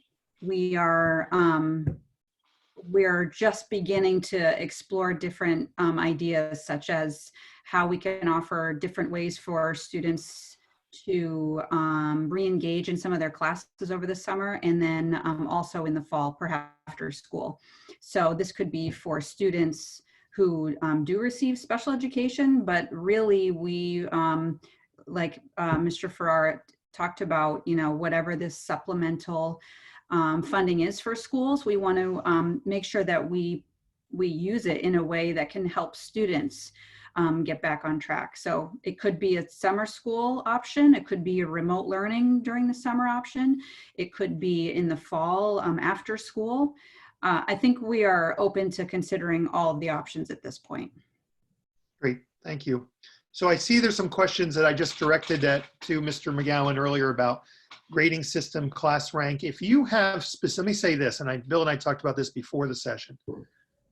We're just beginning to explore different ideas, such as how we can offer different ways for students to re-engage in some of their classes over the summer, and then also in the fall, perhaps after school. So this could be for students who do receive special education, but really we, like Mr. Ferreira talked about, whatever this supplemental funding is for schools, we want to make sure that we use it in a way that can help students get back on track. So it could be a summer school option. It could be a remote learning during the summer option. It could be in the fall after school. I think we are open to considering all of the options at this point. Great, thank you. So I see there's some questions that I just directed to Mr. McGowan earlier about grading system, class rank. If you have let me say this, and Bill and I talked about this before the session.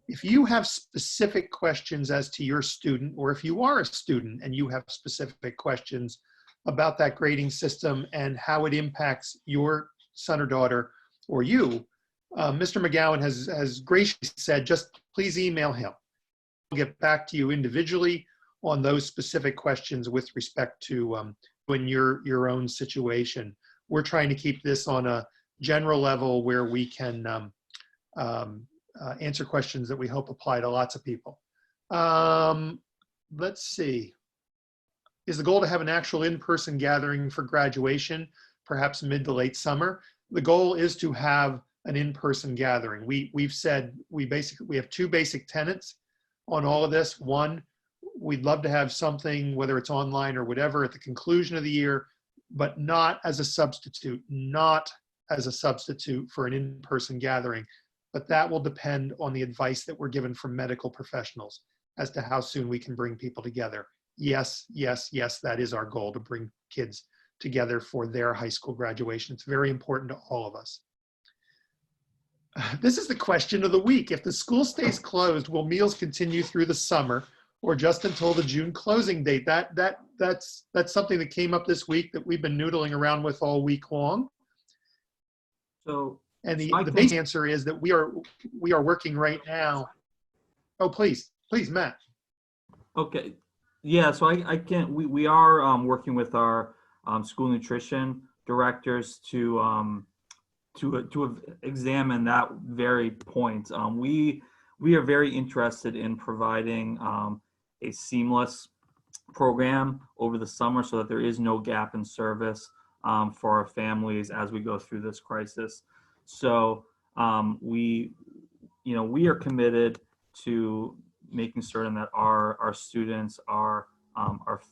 If you have specific questions as to your student, or if you are a student and you have specific questions about that grading system and how it impacts your son or daughter or you, Mr. McGowan has graciously said, just please email him. We'll get back to you individually on those specific questions with respect to in your own situation. We're trying to keep this on a general level where we can answer questions that we hope apply to lots of people. Let's see. Is the goal to have an actual in-person gathering for graduation, perhaps mid to late summer? The goal is to have an in-person gathering. We've said we have two basic tenets on all of this. One, we'd love to have something, whether it's online or whatever, at the conclusion of the year, but not as a substitute for an in-person gathering. But that will depend on the advice that we're given from medical professionals as to how soon we can bring people together. Yes, yes, yes, that is our goal, to bring kids together for their high school graduation. It's very important to all of us. This is the question of the week. If the school stays closed, will meals continue through the summer or just until the June closing date? That's something that came up this week that we've been noodling around with all week long. So, And so the base answer is that we are working right now. Oh, please, Matt. okay, yeah. So we are working with our school nutrition directors to examine that very point. We are very interested in providing a seamless program over the summer so that there is no gap in service for our families as we go through this crisis. So we are committed to making certain that our students are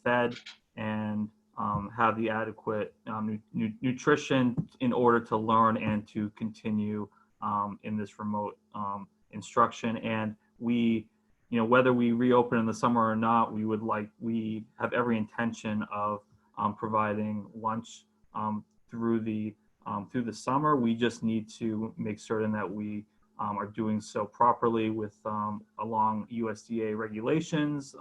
fed and have the adequate nutrition in order to learn and to continue in this remote instruction. And we, whether we reopen in the summer or not, we have every intention of providing lunch through the summer. We just need to make certain that we are doing so properly with along USDA regulations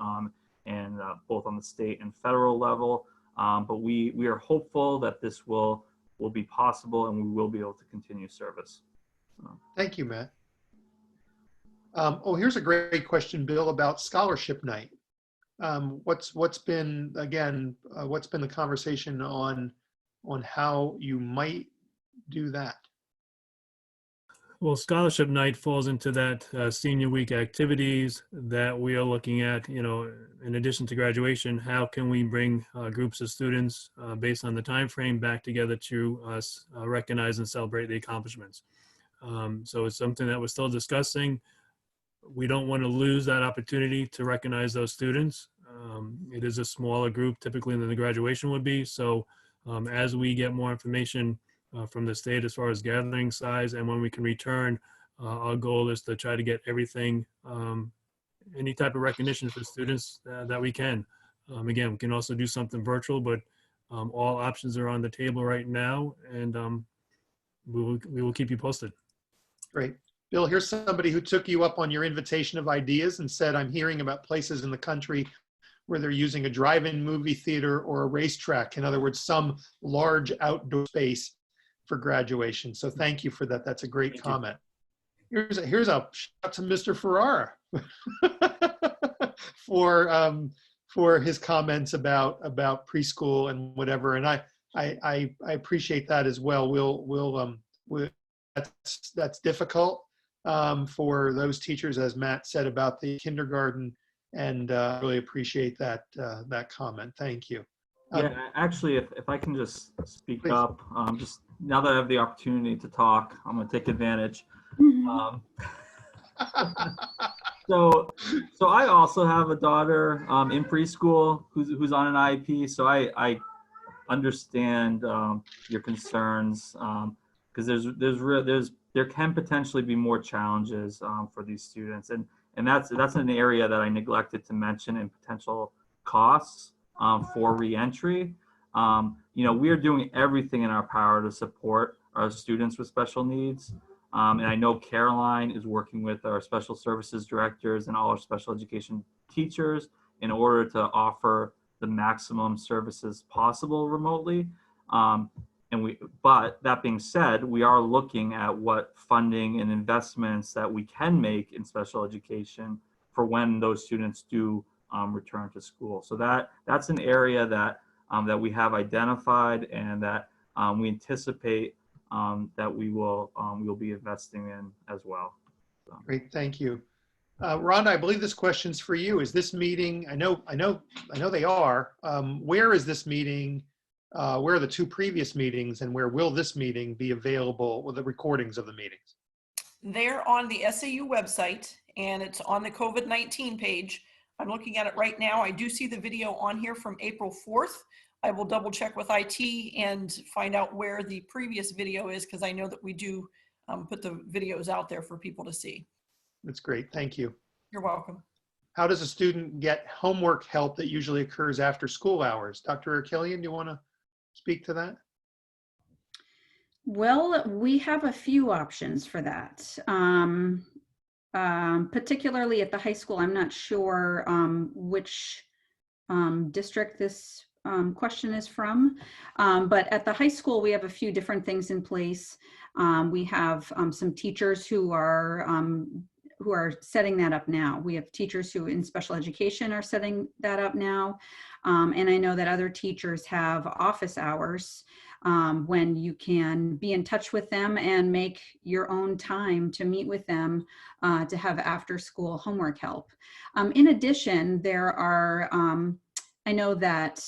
and both on the state and federal level. But we are hopeful that this will be possible and we will be able to continue service. Thank you, Matt. Here's a great question, Bill, about scholarship night. What's been the conversation on how you might do that? Well, scholarship night falls into that senior week activities that we are looking at, in addition to graduation. How can we bring groups of students based on the time frame back together to recognize and celebrate the accomplishments? So it's something that we're still discussing. We don't want to lose that opportunity to recognize those students. It is a smaller group typically than the graduation would be. So as we get more information from the state as far as gathering size and when we can return, our goal is to try to get everything, any type of recognition for students that we can. Again, we can also do something virtual, but all options are on the table right now, and we will keep you posted. Great. Bill, here's somebody who took you up on your invitation of ideas and said, I'm hearing about places in the country where they're using a drive-in movie theater or a racetrack. In other words, some large outdoor space for graduation. So thank you for that. That's a great comment. Here's a shout to Mr. Ferreira for his comments about preschool and whatever. And I appreciate that as well. That's difficult for those teachers, as Matt said about the kindergarten, and really appreciate that comment. Thank you. Yeah, actually, if I can just speak Please. up, just now that I have the opportunity to talk, I'm going to take advantage. So I also have a daughter in preschool who's on an IEP. So I understand your concerns because there can potentially be more challenges for these students, and that's an area that I neglected to mention in potential costs for reentry. We are doing everything in our power to support our students with special needs. And I know Caroline is working with our special services directors and all our special education teachers in order to offer the maximum services possible remotely. But that being said, we are looking at what funding and investments that we can make in special education for when those students do return to school. So that's an area that we have identified and that we anticipate that we'll be investing in as well. So. Great, thank you. Rhonda, I believe this question's for you. Is this meeting, I know they are, where is this meeting, where are the two previous meetings, and where will this meeting be available with the recordings of the meetings? They're on the SAU website, and it's on the COVID-19 page. I'm looking at it right now. I do see the video on here from April 4th. I will double check with IT and find out where the previous video is, because I know that we do put the videos out there for people to see. That's great, thank you. You're welcome. How does a student get homework help that usually occurs after school hours? Dr. Arakelian, do you want to speak to that? Well, we have a few options for that. Particularly at the high school, I'm not sure which district this question is from, but at the high school, we have a few different things in place. We have some teachers who are setting that up now. We have teachers who in special education are setting that up now. And I know that other teachers have office hours when you can be in touch with them and make your own time to meet with them to have after school homework help. In addition, there are, I know that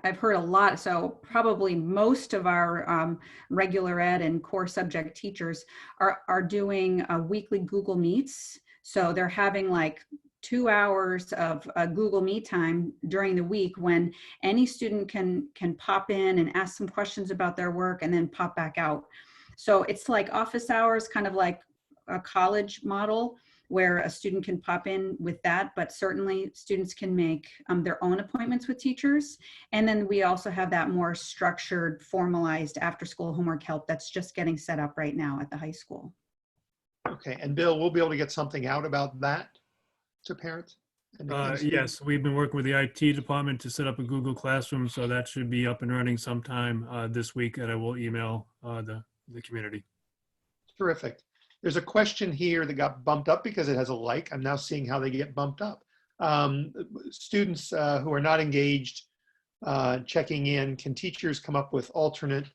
I've heard a lot, so probably most of our regular ed and core subject teachers are doing weekly Google Meets. So they're having like 2 hours of Google Meet time during the week when any student can pop in and ask some questions about their work and then pop back out. So it's like office hours, kind of like a college model where a student can pop in with that, but certainly students can make their own appointments with teachers. And then we also have that more structured, formalized after school homework help that's just getting set up right now at the high school. Okay, and Bill, we'll be able to get something out about that to parents? And students? Yes, we've been working with the IT department to set up a Google Classroom, so that should be up and running sometime this week, and I will email the community. Terrific. There's a question here that got bumped up because it has a like. I'm now seeing how they get bumped up. Students who are not engaged checking in, can teachers come up with alternate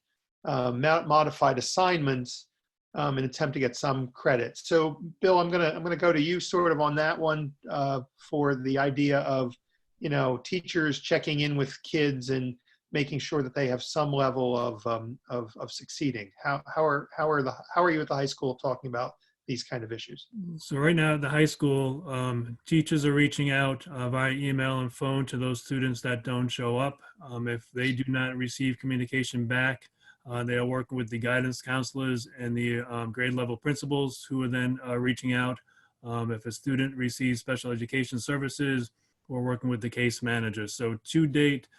modified assignments in an attempt to get some credit? So Bill, I'm gonna go to you sort of on that one for the idea of, you know, teachers checking in with kids and making sure that they have some level of succeeding. How are you at the high school talking about these kind of issues? So right now at the high school, teachers are reaching out via email and phone to those students that don't show up. If they do not receive communication back, they are working with the guidance counselors and the grade level principals who are then reaching out. If a student receives special education services, we're working with the case manager. So to date,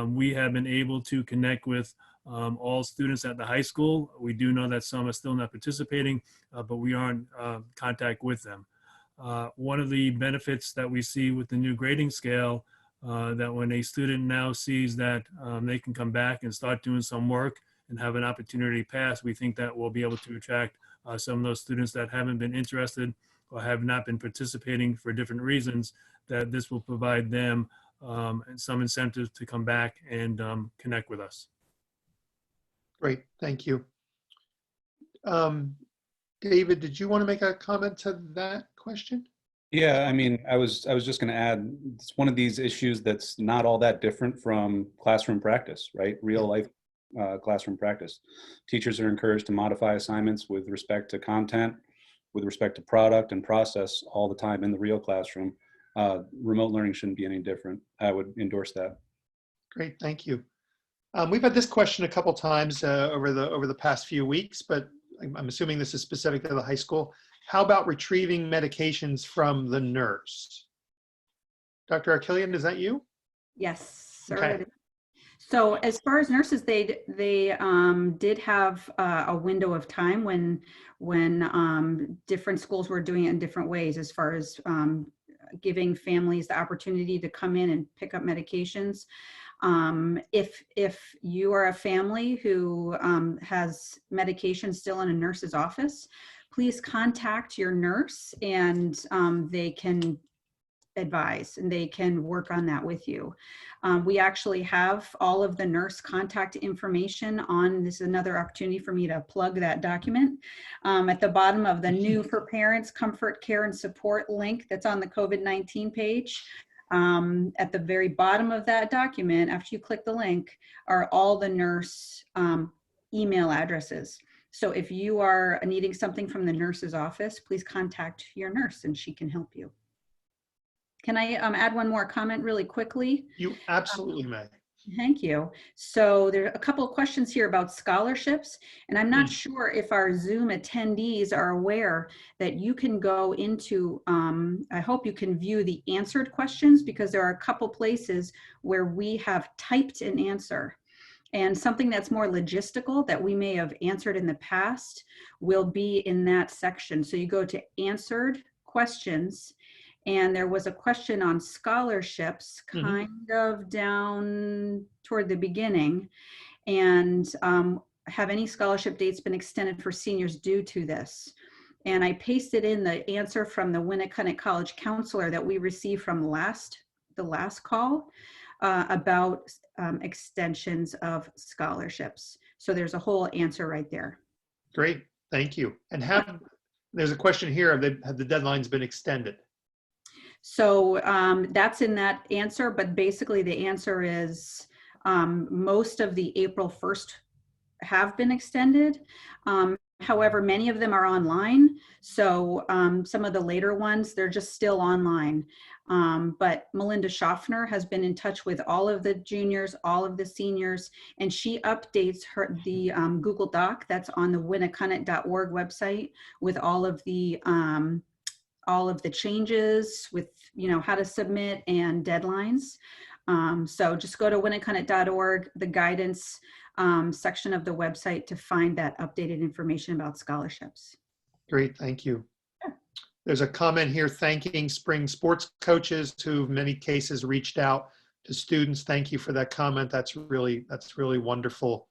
we have been able to connect with all students at the high school. We do know that some are still not participating, but we are in contact with them. One of the benefits that we see with the new grading scale, that when a student now sees that they can come back and start doing some work and have an opportunity to pass, we think that we'll be able to attract some of those students that haven't been interested or have not been participating for different reasons, that this will provide them some incentive to come back and connect with us. Great, thank you. David, did you want to make a comment to that question? Yeah, I mean, I was just going to add, it's one of these issues that's not all that different from classroom practice, right? Real life classroom practice. Teachers are encouraged to modify assignments with respect to content, with respect to product and process all the time in the real classroom. Remote learning shouldn't be any different. I would endorse that. Great, thank you. We've had this question a couple times over the past few weeks, but I'm assuming this is specific to the high school. How about retrieving medications from the nurse? Dr. Arakelian, is that you? Yes, sir. Okay. So as far as nurses, they did have a window of time when different schools were doing it in different ways, as far as giving families the opportunity to come in and pick up medications. If you are a family who has medication still in a nurse's office, please contact your nurse and they can advise and they can work on that with you. We actually have all of the nurse contact information on, this is another opportunity for me to plug that document, at the bottom of the new For Parents Comfort, Care, and Support link that's on the COVID-19 page. At the very bottom of that document, after you click the link, are all the nurse email addresses. So if you are needing something from the nurse's office, please contact your nurse and she can help you. Can I add one more comment really quickly? You absolutely may. Thank you. So there are a couple of questions here about scholarships, and I'm not sure if our Zoom attendees are aware that you can go into, I hope you can view the answered questions, because there are a couple places where we have typed an answer. And something that's more logistical that we may have answered in the past will be in that section. So you go to answered questions, and there was a question on scholarships kind of down toward the beginning. And have any scholarship dates been extended for seniors due to this? And I pasted in the answer from the Winnicott College counselor that we received from the last call about extensions of scholarships. So there's a whole answer right there. Great, thank you. And there's a question here, have the deadlines been extended? So that's in that answer, but basically the answer is most of the April 1st have been extended. However, many of them are online. So some of the later ones, they're just still online. But Melinda Schaffner has been in touch with all of the juniors, all of the seniors, and she updates the Google Doc that's on the winnicott.org website with all of the changes, with how to submit and deadlines. So just go to winnicott.org, the guidance section of the website, to find that updated information about scholarships. Great, thank you. There's a comment here thanking spring sports coaches who in many cases reached out to students. Thank you for that comment. That's really wonderful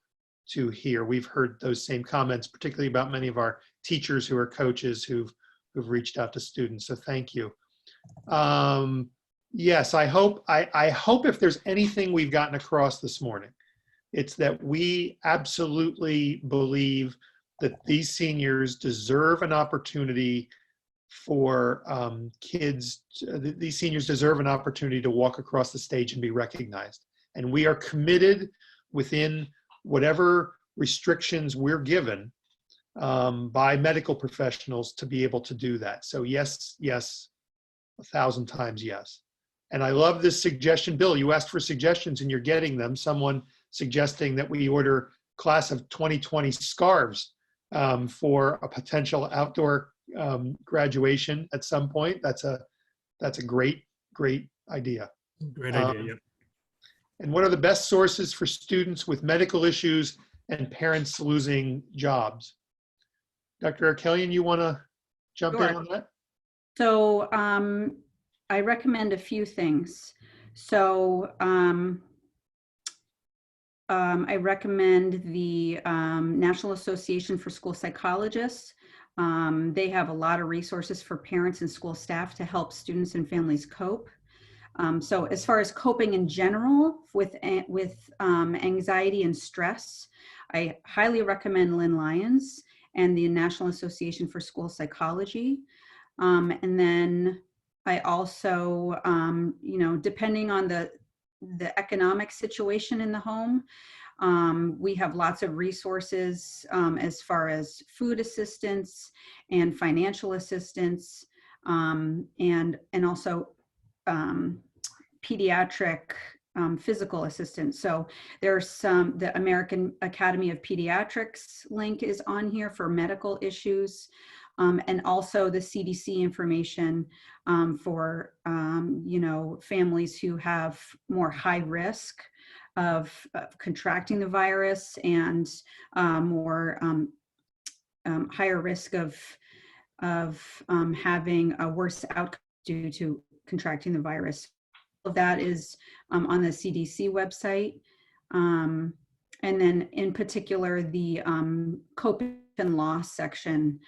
to hear. We've heard those same comments, particularly about many of our teachers who are coaches who've reached out to students. So thank you. Yes, I hope if there's anything we've gotten across this morning, it's that we absolutely believe that these seniors deserve an opportunity for these seniors deserve an opportunity to walk across the stage and be recognized. And we are committed within whatever restrictions we're given by medical professionals to be able to do that. So yes, 1,000 times yes. And I love this suggestion. Bill, you asked for suggestions and you're getting them. Someone suggesting that we order class of 2020 scarves for a potential outdoor graduation at some point. That's a great idea. Great idea, yep. And what are the best sources for students with medical issues and parents losing jobs? Dr. Arakelian, you want to jump in on that? So I recommend a few things. So I recommend the National Association for School Psychologists. They have a lot of resources for parents and school staff to help students and families cope. So as far as coping in general with anxiety and stress, I highly recommend Lynn Lyons and the National Association for School Psychology. And then I also, depending on the economic situation in the home, we have lots of resources as far as food assistance and financial assistance, and also pediatric physical assistance. So there's the American Academy of Pediatrics link is on here for medical issues. And also the CDC information for, families who have more high risk of contracting the virus and more higher risk of having a worse outcome due to contracting the virus. All of that is on the CDC website. And then in particular, the coping and loss section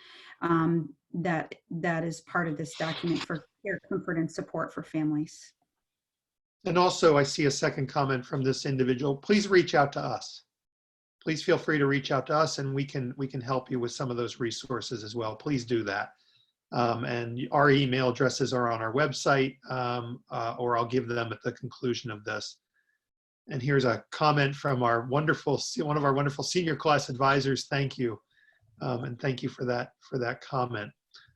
that is part of this document for care, comfort, and support for families. And also, I see a second comment from this individual. Please reach out to us. Please feel free to reach out to us, and we can help you with some of those resources as well. Please do that. And our email addresses are on our website, or I'll give them at the conclusion of this. And here's a comment from one of our wonderful senior class advisors. Thank you. And thank you for that comment.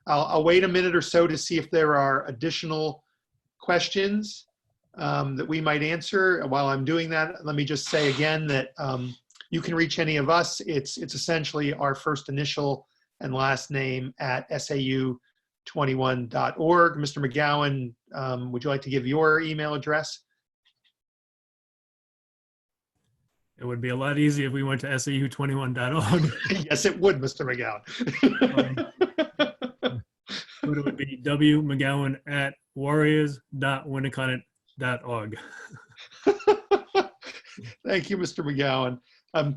I'll wait a minute or so to see if there are additional questions that we might answer. While I'm doing that, let me just say again that you can reach any of us. It's essentially our first initial and last name at SAU21.org. Mr. McGowan, would you like to give your email address? It would be a lot easier if we went to SAU21.org. Yes, it would, Mr. McGowan. But it would be wmcgowan@warriors.winnicott.org. Thank you, Mr. McGowan.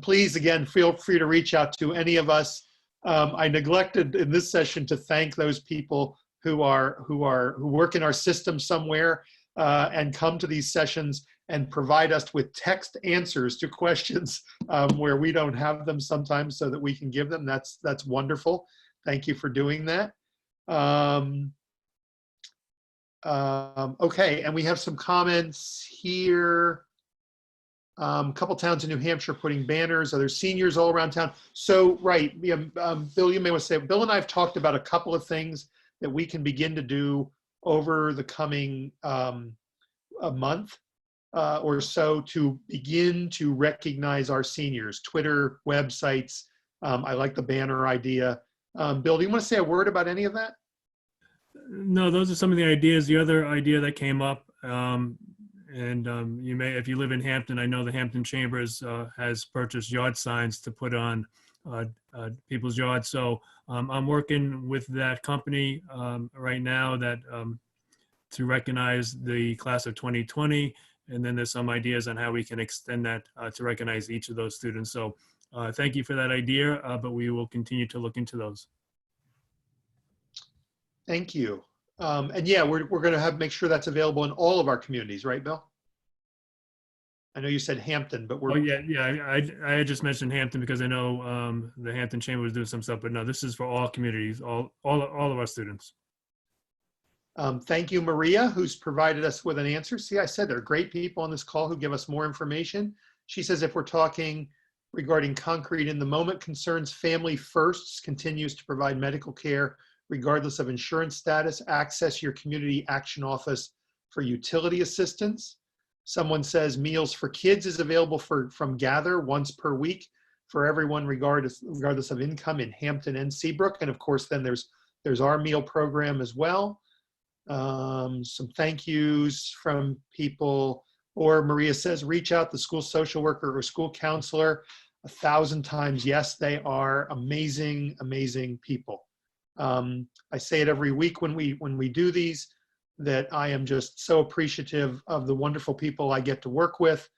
Please, again, feel free to reach out to any of us. I neglected in this session to thank those people who work in our system somewhere and come to these sessions and provide us with text answers to questions where we don't have them sometimes, so that we can give them. That's wonderful. Thank you for doing that. Okay, and we have some comments here. A couple towns in New Hampshire putting banners. Are there seniors all around town? So, right, Bill, you may want to say, Bill and I have talked about a couple of things that we can begin to do over the coming a month or so to begin to recognize our seniors. Twitter, websites. I like the banner idea. Bill, do you want to say a word about any of that? No, those are some of the ideas. The other idea that came up, you may, if you live in Hampton, I know the Hampton Chambers has purchased yard signs to put on people's yards. So I'm working with that company right now that to recognize the class of 2020. And then there's some ideas on how we can extend that to recognize each of those students. So thank you for that idea, but we will continue to look into those. Thank you. And yeah, we're going to make sure that's available in all of our communities, right, Bill? I know you said Hampton, but we're. Oh yeah. I had just mentioned Hampton because I know the Hampton Chamber was doing some stuff, but no, this is for all communities, all of our students. Thank you, Maria, who's provided us with an answer. See, I said there are great people on this call who give us more information. She says if we're talking regarding concrete in the moment concerns, Family Firsts continues to provide medical care regardless of insurance status. Access your community action office for utility assistance. Someone says Meals for Kids is available from Gather once per week for everyone regardless of income in Hampton and Seabrook. And of course, then there's our meal program as well. Some thank yous from people, or Maria says, reach out the school social worker or school counselor 1,000 times. Yes, they are amazing, amazing people. I say it every week when we do these, that I am just so appreciative of the wonderful people I get to work with.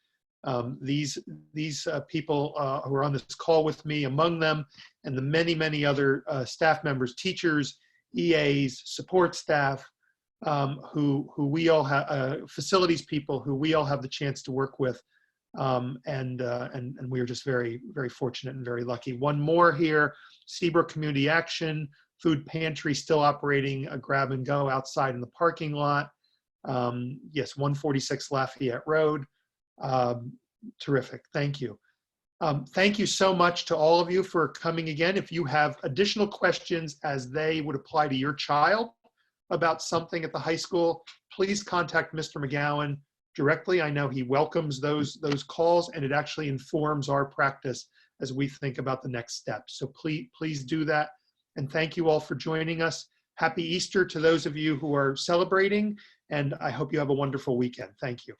These people who are on this call with me, among them, and the many, many other staff members, teachers, EAs, support staff, who we all have, facilities people who we all have the chance to work with. And we are just very, very fortunate and very lucky. One more here, Seabrook Community Action, food pantry still operating a grab and go outside in the parking lot. Yes, 146 Lafayette Road. Terrific, thank you. Thank you so much to all of you for coming again. If you have additional questions as they would apply to your child about something at the high school, please contact Mr. McGowan directly. I know he welcomes those calls, and it actually informs our practice as we think about the next steps. So please do that. And thank you all for joining us. Happy Easter to those of you who are celebrating, and I hope you have a wonderful weekend. Thank you.